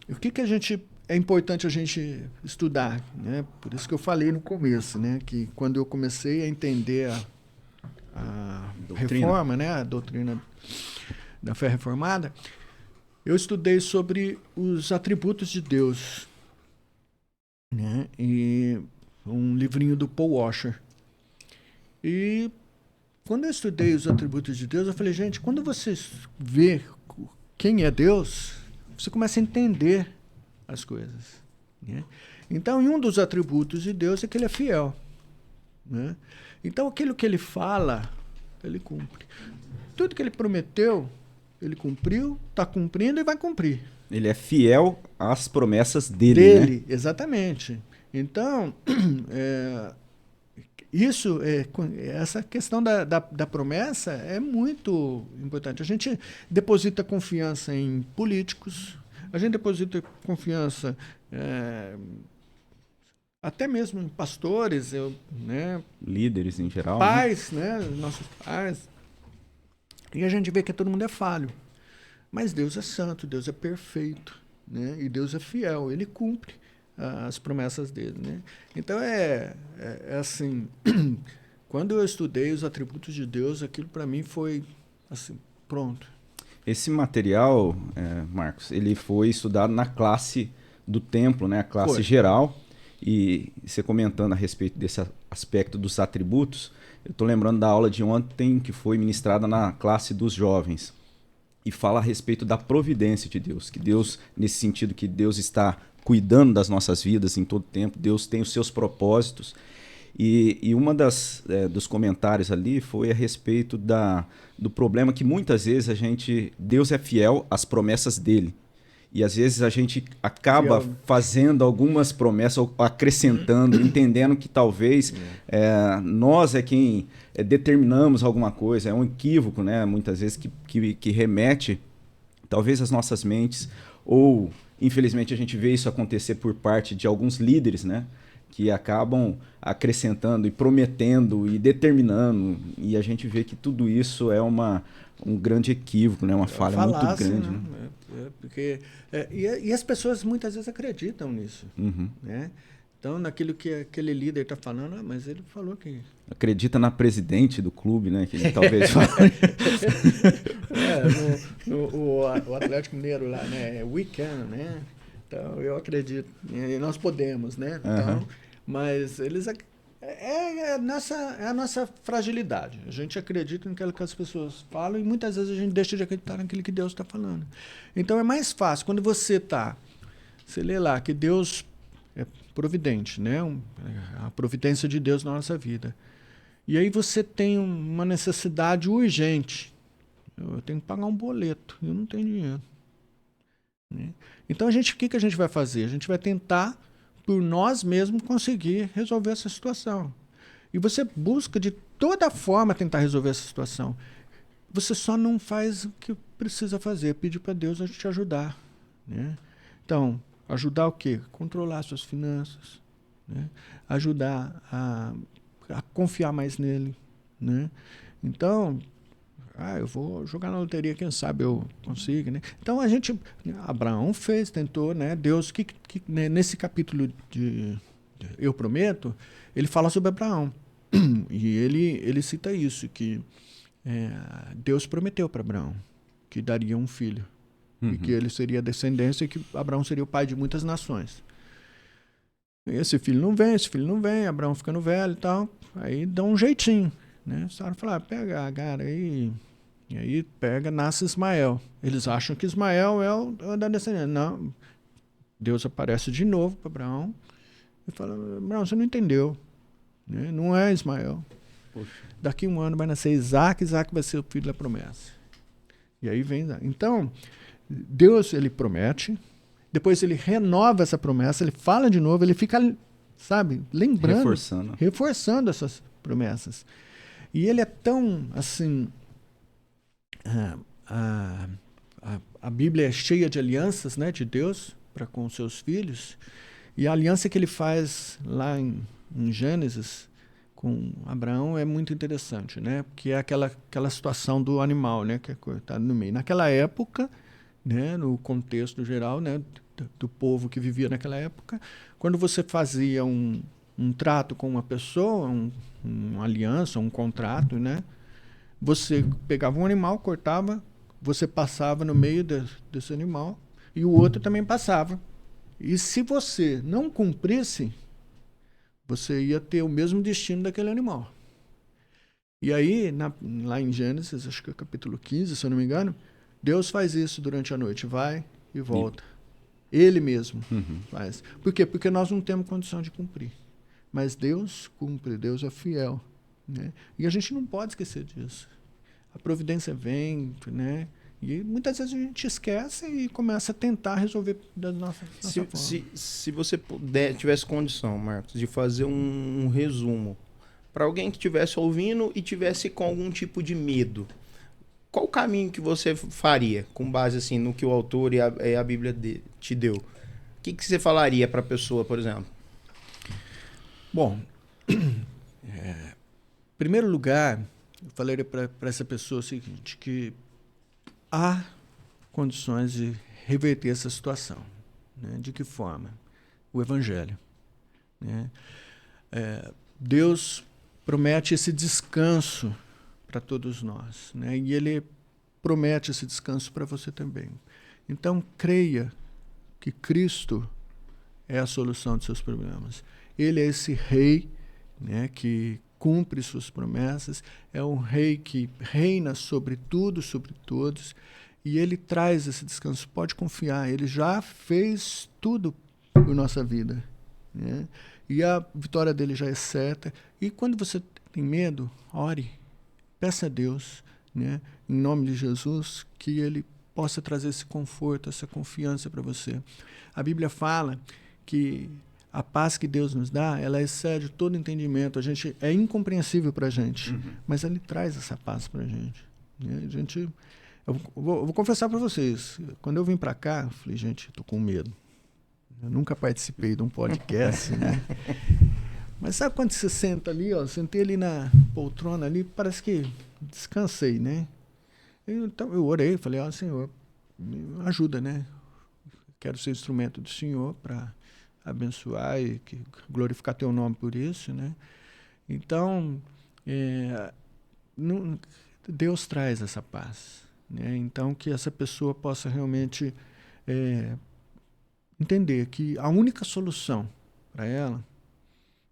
o que é importante a gente estudar? Né? Por isso que eu falei no começo, né? Que quando eu comecei a entender a reforma, né? A doutrina da fé reformada, eu estudei sobre os atributos de Deus. Né? E um livrinho do Paul Washer. E quando eu estudei os atributos de Deus, eu falei, gente, quando você vê quem é Deus, você começa a entender as coisas. Né? Então, um dos atributos de Deus é que Ele é fiel. Né? Então, aquilo que ele fala, ele cumpre. Tudo que ele prometeu, ele cumpriu, está cumprindo e vai cumprir. Ele é fiel às promessas dele, né? Exatamente. Então, essa questão da promessa é muito importante. A gente deposita confiança em políticos, a gente deposita confiança até mesmo em pastores, né? Líderes em geral. Pais, né? Nossos pais. E a gente vê que todo mundo é falho. Mas Deus é santo, Deus é perfeito, né? E Deus é fiel, ele cumpre as promessas dele, né? Então é assim, quando eu estudei os atributos de Deus, aquilo para mim foi assim, pronto. Esse material, Marcos, ele foi estudado na classe do templo, né? A classe geral. E você comentando a respeito desse aspecto dos atributos, eu estou lembrando da aula de ontem que foi ministrada na classe dos jovens. E fala a respeito da providência de Deus. Que Deus, nesse sentido que Deus está cuidando das nossas vidas em todo tempo, Deus tem os seus propósitos. E uma dos comentários ali foi a respeito do problema que muitas vezes Deus é fiel às promessas dele. E às vezes a gente acaba fazendo algumas promessas, ou acrescentando, entendendo que talvez nós é quem determinamos alguma coisa. É um equívoco, né? Muitas vezes que remete talvez às nossas mentes, ou infelizmente a gente vê isso acontecer por parte de alguns líderes, né? Que acabam acrescentando e prometendo e determinando, e a gente vê que tudo isso é um grande equívoco, né? Uma falha muito grande. Né? Porque, e as pessoas muitas vezes acreditam nisso. Uhum. Né? Então, naquilo que aquele líder está falando, mas ele falou que... Acredita na presidente do clube, né? Que ele talvez fale. O Atlético Mineiro lá, né? We can, né? Então, eu acredito. E nós podemos, né? Então, mas eles... É a nossa fragilidade. A gente acredita naquilo que as pessoas falam e muitas vezes a gente deixa de acreditar naquilo que Deus está falando. Então é mais fácil quando você lê lá que Deus é providente, né? A providência de Deus na nossa vida. E aí você tem uma necessidade urgente. Eu tenho que pagar um boleto, eu não tenho dinheiro. Né? Então o que a gente vai fazer? A gente vai tentar por nós mesmos conseguir resolver essa situação. E você busca de toda forma tentar resolver essa situação. Você só não faz o que precisa fazer, pedir para Deus a te ajudar. Né? Então, ajudar o quê? Controlar suas finanças. Né? Ajudar a confiar mais nele. Né? Então, eu vou jogar na loteria, quem sabe eu consigo, né? Então Abraão tentou, né? Deus, né, nesse capítulo de Eu Prometo, ele fala sobre Abraão. E ele cita isso, que Deus prometeu para Abraão que daria um filho. E que ele seria a descendência e que Abraão seria o pai de muitas nações. E esse filho não vem, Abraão ficando velho e tal. Aí dá um jeitinho, né? Sara fala, pega a Agar aí... E aí nasce Ismael. Eles acham que Ismael é o da descendência. Não. Deus aparece de novo para Abraão e fala, Abraão, você não entendeu. Né? Não é Ismael. Poxa. Daqui um ano vai nascer Isaac vai ser o filho da promessa. E aí vem Isaac. Então, Deus, ele promete, depois ele renova essa promessa, ele fala de novo, ele fica, lembrando. Reforçando essas promessas. E ele é tão, assim... A Bíblia é cheia de alianças, né, de Deus para com seus filhos, e a aliança que ele faz lá em Gênesis com Abraão é muito interessante, né, porque é aquela situação do animal, né, que está no meio. Naquela época, né, no contexto geral, né, do povo que vivia naquela época, quando você fazia um trato com uma pessoa, uma aliança, um contrato, né, você pegava um animal, cortava, você passava no meio desse animal e o outro também passava. E se você não cumprisse, você ia ter o mesmo destino daquele animal. E aí, lá em Gênesis, acho que é capítulo 15, se eu não me engano, Deus faz isso durante a noite, vai e volta. Ele mesmo faz. Por quê? Porque nós não temos condição de cumprir. Mas Deus cumpre, Deus é fiel. né? E a gente não pode esquecer disso. A providência vem, né? E muitas vezes a gente esquece e começa a tentar resolver da nossa forma. Se você tivesse condição, Marcos, de fazer um resumo para alguém que estivesse ouvindo e tivesse com algum tipo de medo, qual o caminho que você faria, com base assim no que o autor e a Bíblia te deu? O que você falaria para a pessoa, por exemplo? Bom, em primeiro lugar, eu falaria para essa pessoa o seguinte, que há condições de reverter essa situação. Né? De que forma? O Evangelho. Né? Deus promete esse descanso para todos nós. Né? E Ele promete esse descanso para você também. Então, creia que Cristo é a solução dos seus problemas. Ele é esse rei, né, que cumpre suas promessas, é um rei que reina sobre tudo, sobre todos, e ele traz esse descanso. Pode confiar, ele já fez tudo por nossa vida, né? E a vitória dele já é certa. E quando você tem medo, ore, peça a Deus, né, em nome de Jesus, que ele possa trazer esse conforto, essa confiança para você. A Bíblia fala que a paz que Deus nos dá, ela excede todo entendimento. É incompreensível para a gente, mas Ele traz essa paz para a gente. Eu vou confessar para vocês, quando eu vim para cá, eu falei, gente, estou com medo. Eu nunca participei de um podcast, né? Mas sabe quando você senta ali, ó, sentei ali na poltrona ali, parece que descansei, né? Então eu orei, falei, ó, Senhor, me ajuda, né? Quero ser instrumento do Senhor para abençoar e glorificar teu nome por isso, né? Então, Deus traz essa paz, né? Então, que essa pessoa possa realmente entender que a única solução para ela,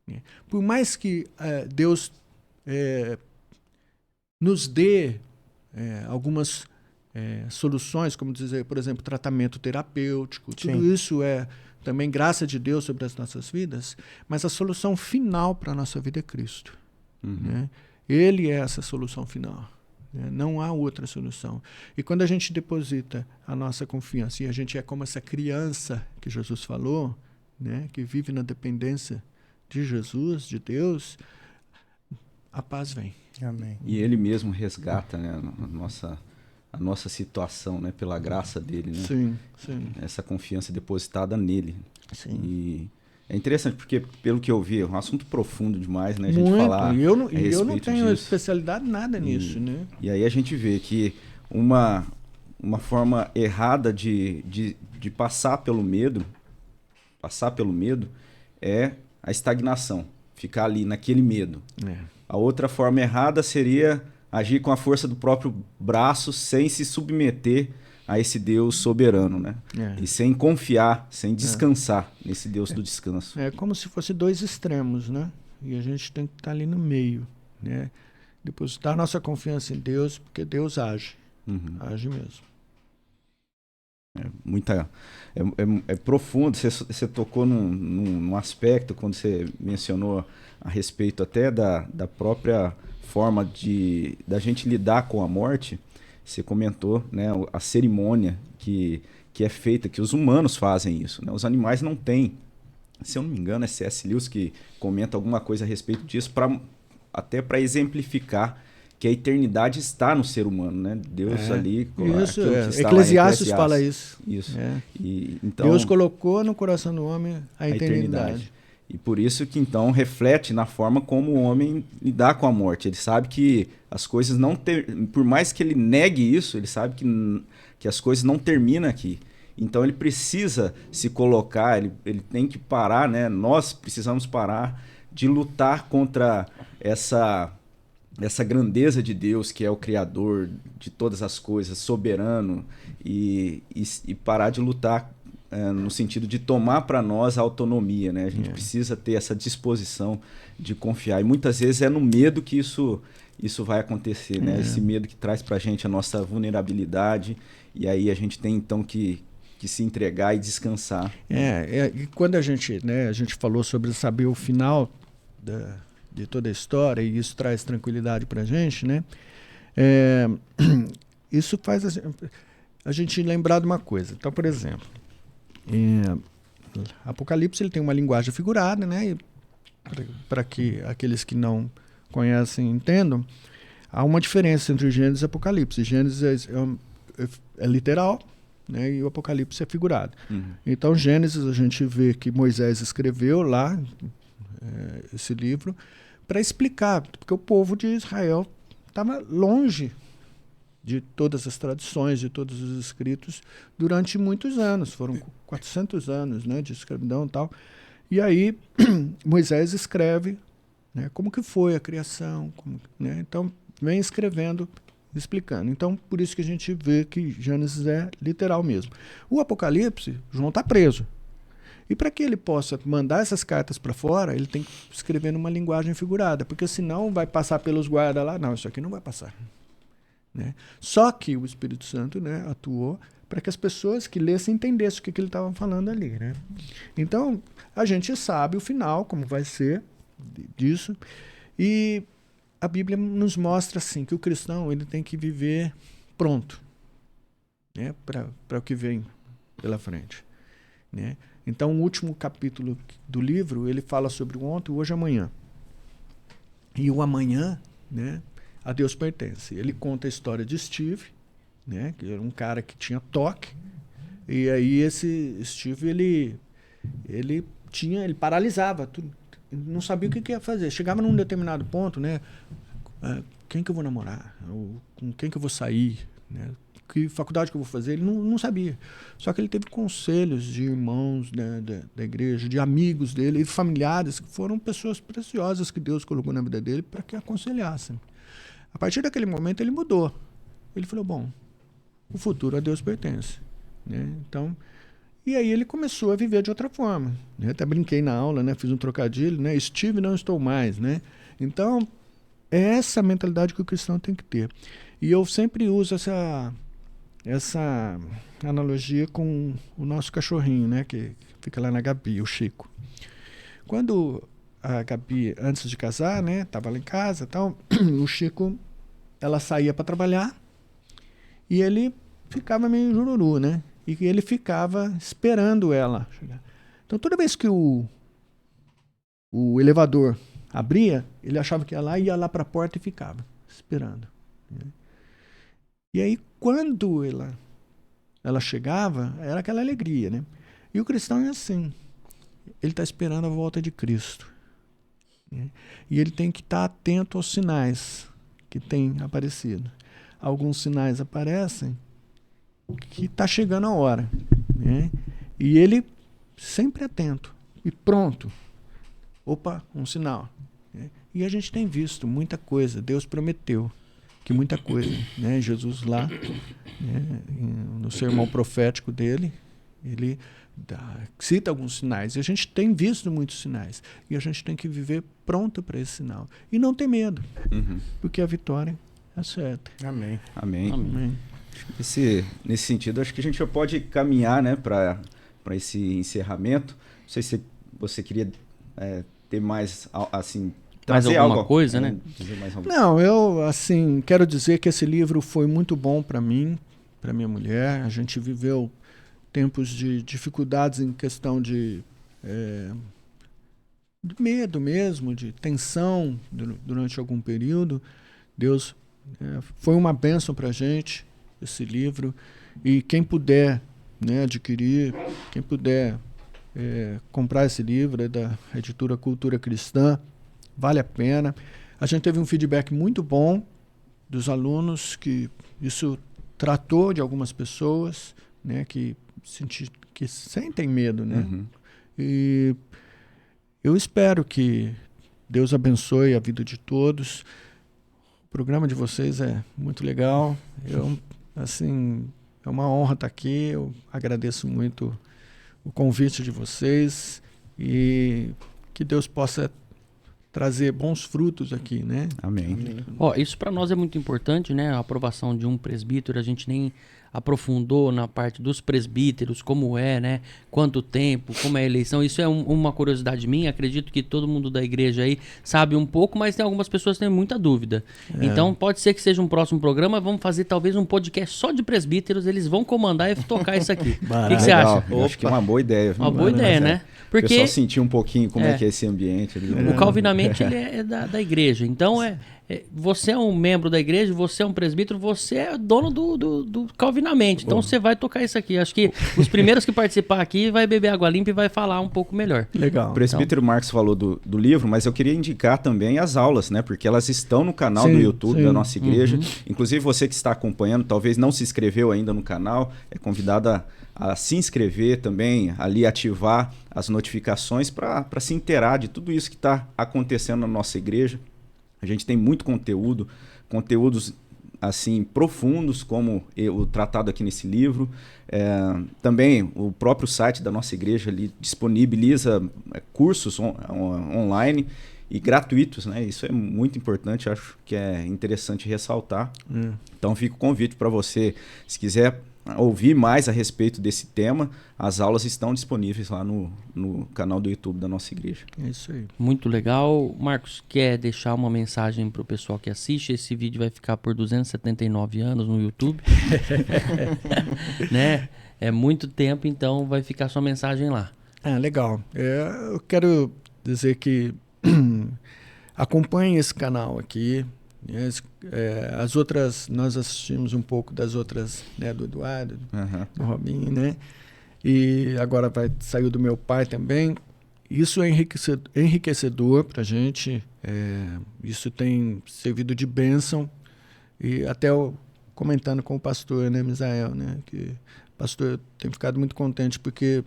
né? Por mais que Deus nos dê algumas soluções, como dizer, por exemplo, tratamento terapêutico, Sim. tudo isso é também graça de Deus sobre as nossas vidas, mas a solução final para a nossa vida é Cristo. Né? Ele é essa solução final. Né? Não há outra solução. E quando a gente deposita a nossa confiança, e a gente é como essa criança que Jesus falou, né? Que vive na dependência de Jesus, de Deus, a paz vem. Amém. E Ele mesmo resgata, né, a nossa situação, né, pela graça dele, né? Sim, sim. Essa confiança depositada nele. Sim. E é interessante porque, pelo que eu vi, é um assunto profundo demais, né? A gente Muito. falar E eu não respeito tenho disso. especialidade nada nisso, né? E aí a gente vê que uma forma errada de passar pelo medo é a estagnação, ficar ali naquele medo. A outra forma errada seria agir com a força do próprio braço sem se submeter a esse Deus soberano, né? E sem confiar, sem descansar nesse Deus do descanso. É como se fosse dois extremos, né? E a gente tem que estar ali no meio, né? Depositar nossa confiança em Deus, porque Deus age. Age mesmo. É profundo. Você tocou num aspecto quando você mencionou a respeito até da própria forma da gente lidar com a morte. Você comentou, né, a cerimônia que é feita, que os humanos fazem isso, né? Os animais não têm. Se eu não me engano, é C.S. Lewis que comenta alguma coisa a respeito disso, até para exemplificar que a eternidade está no ser humano, né? Deus ali... Isso, Eclesiastes fala isso. Isso. Então, Deus colocou no coração do homem a eternidade. E por isso que, então, reflete na forma como o homem lidar com a morte. Ele sabe que as coisas não... Por mais que ele negue isso, ele sabe que as coisas não terminam aqui. Então, ele precisa se colocar, ele tem que parar, né? Nós precisamos parar de lutar contra essa grandeza de Deus, que é o Criador de todas as coisas, soberano, e parar de lutar no sentido de tomar para nós a autonomia, né? A gente precisa ter essa disposição de confiar. E muitas vezes é no medo que isso vai acontecer, né? Esse medo que traz para a gente a nossa vulnerabilidade, e aí a gente tem então que se entregar e descansar. E quando a gente falou sobre saber o final de toda a história, e isso traz tranquilidade para a gente, né? Isso faz a gente lembrar de uma coisa. Então, por exemplo, Apocalipse ele tem uma linguagem figurada, né? Para que aqueles que não conhecem entendam, há uma diferença entre Gênesis e Apocalipse. Gênesis é literal, né? E o Apocalipse é figurado. Então, Gênesis, a gente vê que Moisés escreveu lá esse livro para explicar, porque o povo de Israel estava longe de todas as tradições, de todos os escritos, durante muitos anos. Foram 400 anos, né, de escravidão e tal. E aí, Moisés escreve, né, como que foi a criação. Né, então, vem escrevendo, explicando. Então, por isso que a gente vê que Gênesis é literal mesmo. O Apocalipse, João está preso. E para que ele possa mandar essas cartas para fora, ele tem que escrever numa linguagem figurada, porque senão vai passar pelos guardas lá. Não, isso aqui não vai passar. Né? Só que o Espírito Santo, né, atuou para que as pessoas que lessem entendessem o que ele estava falando ali. Né? Então, a gente sabe o final, como vai ser disso. E a Bíblia nos mostra assim, que o cristão ele tem que viver pronto, né, para o que vem pela frente. Né? Então, o último capítulo do livro, ele fala sobre o ontem, o hoje e amanhã. E o amanhã, né, a Deus pertence. Ele conta a história de Steve, né, que era um cara que tinha toque, e aí esse Steve, ele paralisava tudo, ele não sabia o que ia fazer. Chegava num determinado ponto, né, quem que eu vou namorar? Com quem que eu vou sair? Né? Que faculdade que eu vou fazer? Ele não sabia. Só que ele teve conselhos de irmãos da igreja, de amigos dele, e familiares, que foram pessoas preciosas que Deus colocou na vida dele para que aconselhassem. A partir daquele momento ele mudou. Ele falou, bom, o futuro a Deus pertence. Né? Então, e aí ele começou a viver de outra forma. Né? Até brinquei na aula, né? Fiz um trocadilho, né? Estive, não estou mais. Né? Então, é essa mentalidade que o cristão tem que ter. E eu sempre uso essa analogia com o nosso cachorrinho, né? Que fica lá na Gabi, o Chico. Quando a Gabi, antes de casar, né, estava lá em casa, tal, o Chico, ela saía para trabalhar e ele ficava meio jururu, né? E ele ficava esperando ela chegar. Então, toda vez que o elevador abria, ele achava que ia lá para a porta e ficava esperando. Né? E aí, quando ela chegava, era aquela alegria, né? E o cristão é assim. Ele está esperando a volta de Cristo. Né? E ele tem que estar atento aos sinais que têm aparecido. Alguns sinais aparecem que está chegando a hora. Né? E ele sempre atento e pronto. Opa, um sinal. Né? E a gente tem visto muita coisa. Deus prometeu que muita coisa. Né? Jesus lá, né, no sermão profético dele, ele cita alguns sinais. E a gente tem visto muitos sinais. E a gente tem que viver pronto para esse sinal. E não ter medo. Porque a vitória é certa. Amém. Amém. Amém. Nesse sentido, acho que a gente já pode caminhar, né, para esse encerramento. Não sei se você queria ter mais, assim, mais alguma algo, coisa, né? Dizer mais algo. Não, eu, assim, quero dizer que esse livro foi muito bom para mim, para minha mulher. A gente viveu tempos de dificuldades em questão de medo mesmo, de tensão durante algum período. Deus foi uma bênção para a gente, esse livro. E quem puder, né, adquirir, quem puder comprar esse livro, é da editora Cultura Cristã, vale a pena. A gente teve um feedback muito bom dos alunos, que isso tratou de algumas pessoas, né, que sentem medo, né? E eu espero que Deus abençoe a vida de todos. O programa de vocês é muito legal. Assim, é uma honra estar aqui. Eu agradeço muito o convite de vocês e que Deus possa trazer bons frutos aqui, né? Amém. Ó, isso para nós é muito importante, né? A aprovação de um presbítero, a gente nem aprofundou na parte dos presbíteros, como é, né? Quanto tempo, como é a eleição. Isso é uma curiosidade minha. Acredito que todo mundo da igreja aí sabe um pouco, mas tem algumas pessoas que têm muita dúvida. Então, pode ser que seja um próximo programa. Vamos fazer talvez um podcast só de presbíteros. Eles vão comandar e tocar isso aqui. O que você acha? Eu acho que é uma boa ideia. Uma boa ideia, né? Porque o pessoal sentir um pouquinho como é que é esse ambiente. O Calvinamente ele é da igreja. Então, você é um membro da igreja, você é um presbítero, você é dono do Calvinamente. Então, você vai tocar isso aqui. Acho que os primeiros que participar aqui vai beber água limpa e vai falar um pouco melhor. Legal. O presbítero Marcos falou do livro, mas eu queria indicar também as aulas, né? Porque elas estão no canal do YouTube da nossa igreja. Inclusive, você que está acompanhando, talvez não se inscreveu ainda no canal, é convidado a se inscrever também, ali ativar as notificações para se inteirar de tudo isso que está acontecendo na nossa igreja. A gente tem muito conteúdos assim profundos, como o tratado aqui nesse livro. Também o próprio site da nossa igreja ali disponibiliza cursos online e gratuitos, né? Isso é muito importante, acho que é interessante ressaltar. Então fica o convite para você, se quiser ouvir mais a respeito desse tema, as aulas estão disponíveis lá no canal do YouTube da nossa igreja. É isso aí. Muito legal. Marcos, quer deixar uma mensagem para o pessoal que assiste? Esse vídeo vai ficar por 279 anos no YouTube. Né? É muito tempo, então vai ficar sua mensagem lá. Legal. Eu quero dizer que acompanhe esse canal aqui. As outras, nós assistimos um pouco das outras, né, do Eduardo, do Robinho, né? E agora saiu do meu pai também. Isso é enriquecedor para a gente. Isso tem servido de bênção. E até comentando com o pastor, né, Misael, né? Que o pastor tem ficado muito contente porque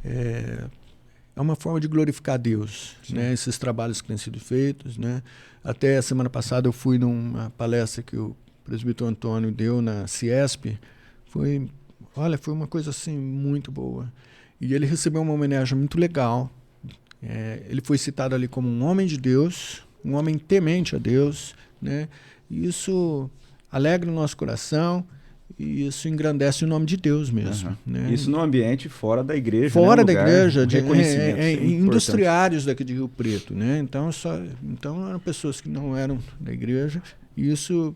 é uma forma de glorificar Deus, né? Esses trabalhos que têm sido feitos, né? Até a semana passada eu fui numa palestra que o presbítero Antônio deu na Ciesp. Foi uma coisa assim muito boa. E ele recebeu uma homenagem muito legal. Ele foi citado ali como um homem de Deus, um homem temente a Deus, né? E isso alegra o nosso coração. E isso engrandece o nome de Deus mesmo. Né? Isso no ambiente fora da igreja. Fora da igreja, reconhecimento, industriários daqui de Rio Preto. Né? Então eram pessoas que não eram da igreja. E isso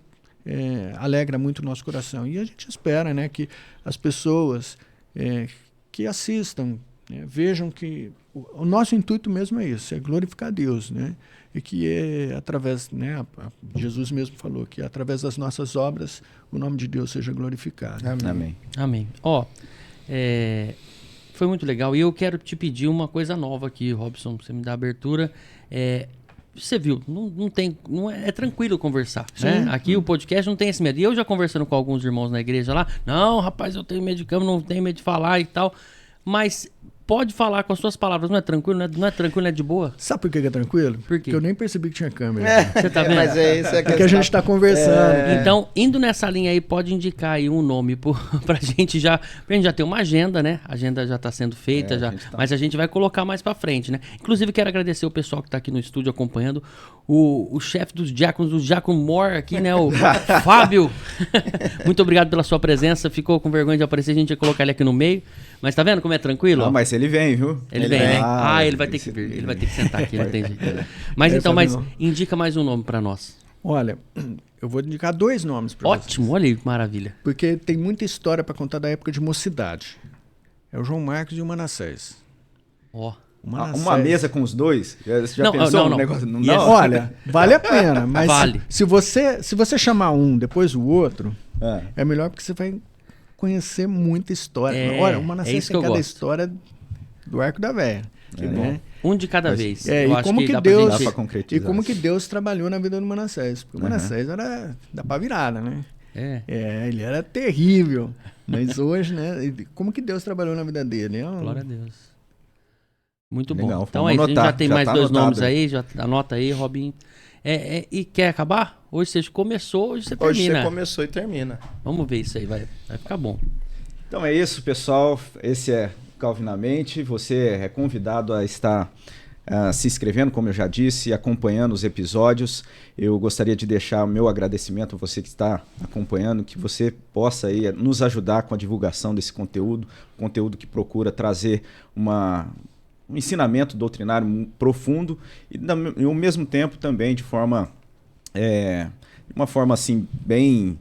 alegra muito o nosso coração. E a gente espera, né, que as pessoas que assistam vejam que o nosso intuito mesmo é isso, é glorificar Deus, né? E que através, né, Jesus mesmo falou que através das nossas obras o nome de Deus seja glorificado. Amém. Foi muito legal. E eu quero te pedir uma coisa nova aqui, Robson, pra você me dar abertura. Você viu, é tranquilo conversar, né? Aqui o podcast não tem esse medo. E eu já conversando com alguns irmãos na igreja lá, não, rapaz, eu tenho medo de câmera, não tenho medo de falar e tal. Mas pode falar com as suas palavras, não é tranquilo, não é tranquilo, não é de boa? Sabe por que é tranquilo? Por quê? Porque eu nem percebi que tinha câmera. Você tá vendo? Mas isso é que a gente está conversando. Então, indo nessa linha aí, pode indicar aí um nome pra gente já ter uma agenda, né? A agenda já tá sendo feita, mas a gente vai colocar mais pra frente, né? Inclusive, quero agradecer o pessoal que tá aqui no estúdio acompanhando, o chefe dos diáconos, o Diácono Mor aqui, né? O Fábio. Muito obrigado pela sua presença. Ficou com vergonha de aparecer, a gente ia colocar ele aqui no meio. Mas tá vendo como é tranquilo? Não, mas ele vem, viu? Ele vem, né? Ele vai ter que vir. Ele vai ter que sentar aqui, não tem jeito. Mas indica mais um nome pra nós. Olha, eu vou indicar 2 nomes para vocês. Ótimo, olha aí, que maravilha. Porque tem muita história para contar da época de mocidade. É o João Marcos e o Manassés. Uma mesa com os dois? Você já pensou no negócio? Não. Olha, vale a pena, mas se você chamar um depois o outro, é melhor porque você vai conhecer muita história. Olha, o Manassés tem cada história do Arco da Véia. Né? Um de cada vez. Eu acho que dá como que Deus trabalhou na vida do Manassés. Porque o Manassés era da pá virada, né? Ele era terrível. Mas hoje, né? Como que Deus trabalhou na vida dele? Glória a Deus. Muito bom. Legal, então a gente já tem mais 2 nomes aí, já anota aí, Robinho. E quer acabar? Hoje você começou, hoje você termina. Hoje você começou e termina. Vamos ver isso aí, vai ficar bom. Então é isso, pessoal. Esse é Calvinamente. Você é convidado a estar se inscrevendo, como eu já disse, acompanhando os episódios. Eu gostaria de deixar o meu agradecimento a você que está acompanhando, que você possa aí nos ajudar com a divulgação desse conteúdo que procura trazer um ensinamento doutrinário profundo e ao mesmo tempo também de uma forma assim bem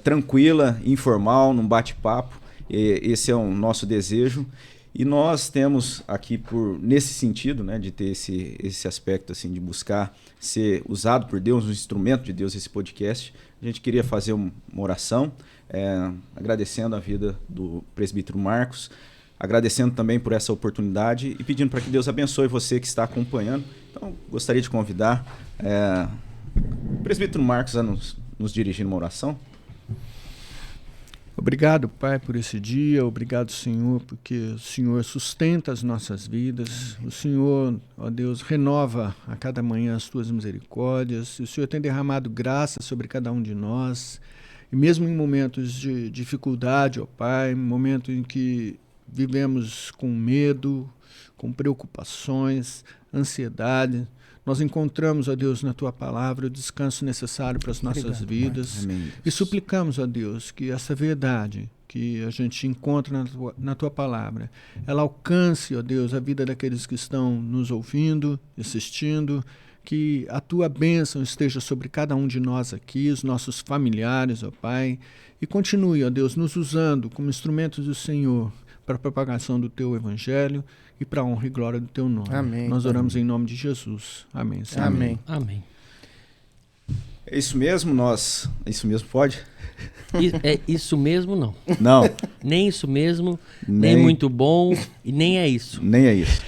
tranquila, informal, num bate-papo. Esse é o nosso desejo. E nós temos aqui, nesse sentido, né, de ter esse aspecto assim, de buscar ser usado por Deus, um instrumento de Deus, esse podcast, a gente queria fazer uma oração, agradecendo a vida do presbítero Marcos, agradecendo também por essa oportunidade e pedindo para que Deus abençoe você que está acompanhando. Então, gostaria de convidar o presbítero Marcos a nos dirigir numa oração. Obrigado, Pai, por esse dia. Obrigado, Senhor, porque o Senhor sustenta as nossas vidas. O Senhor, ó Deus, renova a cada manhã as tuas misericórdias. O Senhor tem derramado graça sobre cada um de nós. E mesmo em momentos de dificuldade, ó Pai, momentos em que vivemos com medo, com preocupações, ansiedade, nós encontramos, ó Deus, na Tua Palavra o descanso necessário para as nossas vidas. Amém, e suplicamos, ó Deus, que essa verdade que a gente encontra na Tua Palavra, ela alcance, ó Deus, a vida daqueles que estão nos ouvindo, assistindo, que a Tua bênção esteja sobre cada um de nós aqui, os nossos familiares, ó Pai, e continue, ó Deus, nos usando como instrumentos do Senhor para a propagação do Teu Evangelho e para a honra e glória do Teu nome. Amém. Nós oramos em nome de Jesus. Amém. Senhor. Amém. Amém. É isso mesmo, Isso mesmo pode? É isso mesmo, não. Não. Nem isso mesmo, nem muito bom, e nem é isso. Nem é isso.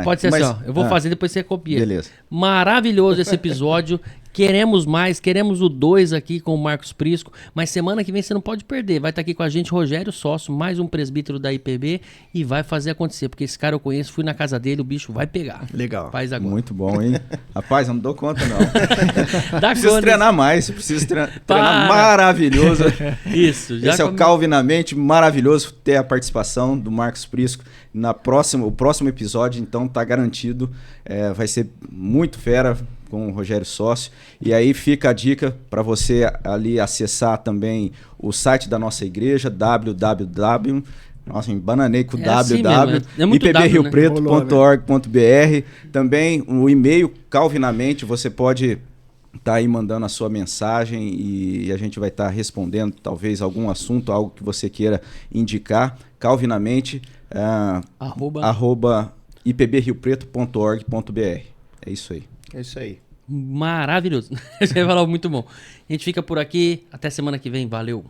Pode ser assim, ó. Eu vou fazer, depois você copia. Beleza. Maravilhoso esse episódio. Queremos mais, queremos o 2 aqui com o Marcos Prisco, mas semana que vem você não pode perder. Vai estar aqui com a gente Rogério Sócio, mais um presbítero da IPB, e vai fazer acontecer, porque esse cara eu conheço, fui na casa dele, o bicho vai pegar. Legal. Faz agora. Muito bom, hein? Rapaz, eu não dou conta, não. Dá Preciso conta. treinar mais, preciso treinar maravilhoso. Isso. Já Esse é o Calvinamente, maravilhoso ter a participação do Marcos Prisco. O próximo episódio, então, tá garantido. Vai ser muito fera com o Rogério Sócio. E aí fica a dica para você ali acessar também o site da nossa igreja, www. Nossa, embananei com ipbriopreto.org.br. Também o e-mail Calvinamente, você pode estar aí mandando a sua mensagem e a gente vai estar respondendo talvez algum assunto, algo que você queira indicar. Calvinamente, @ ipbriopreto.org.br. É isso aí. É isso aí. Maravilhoso. Você falou muito bom. A gente fica por aqui. Até semana que vem. Valeu.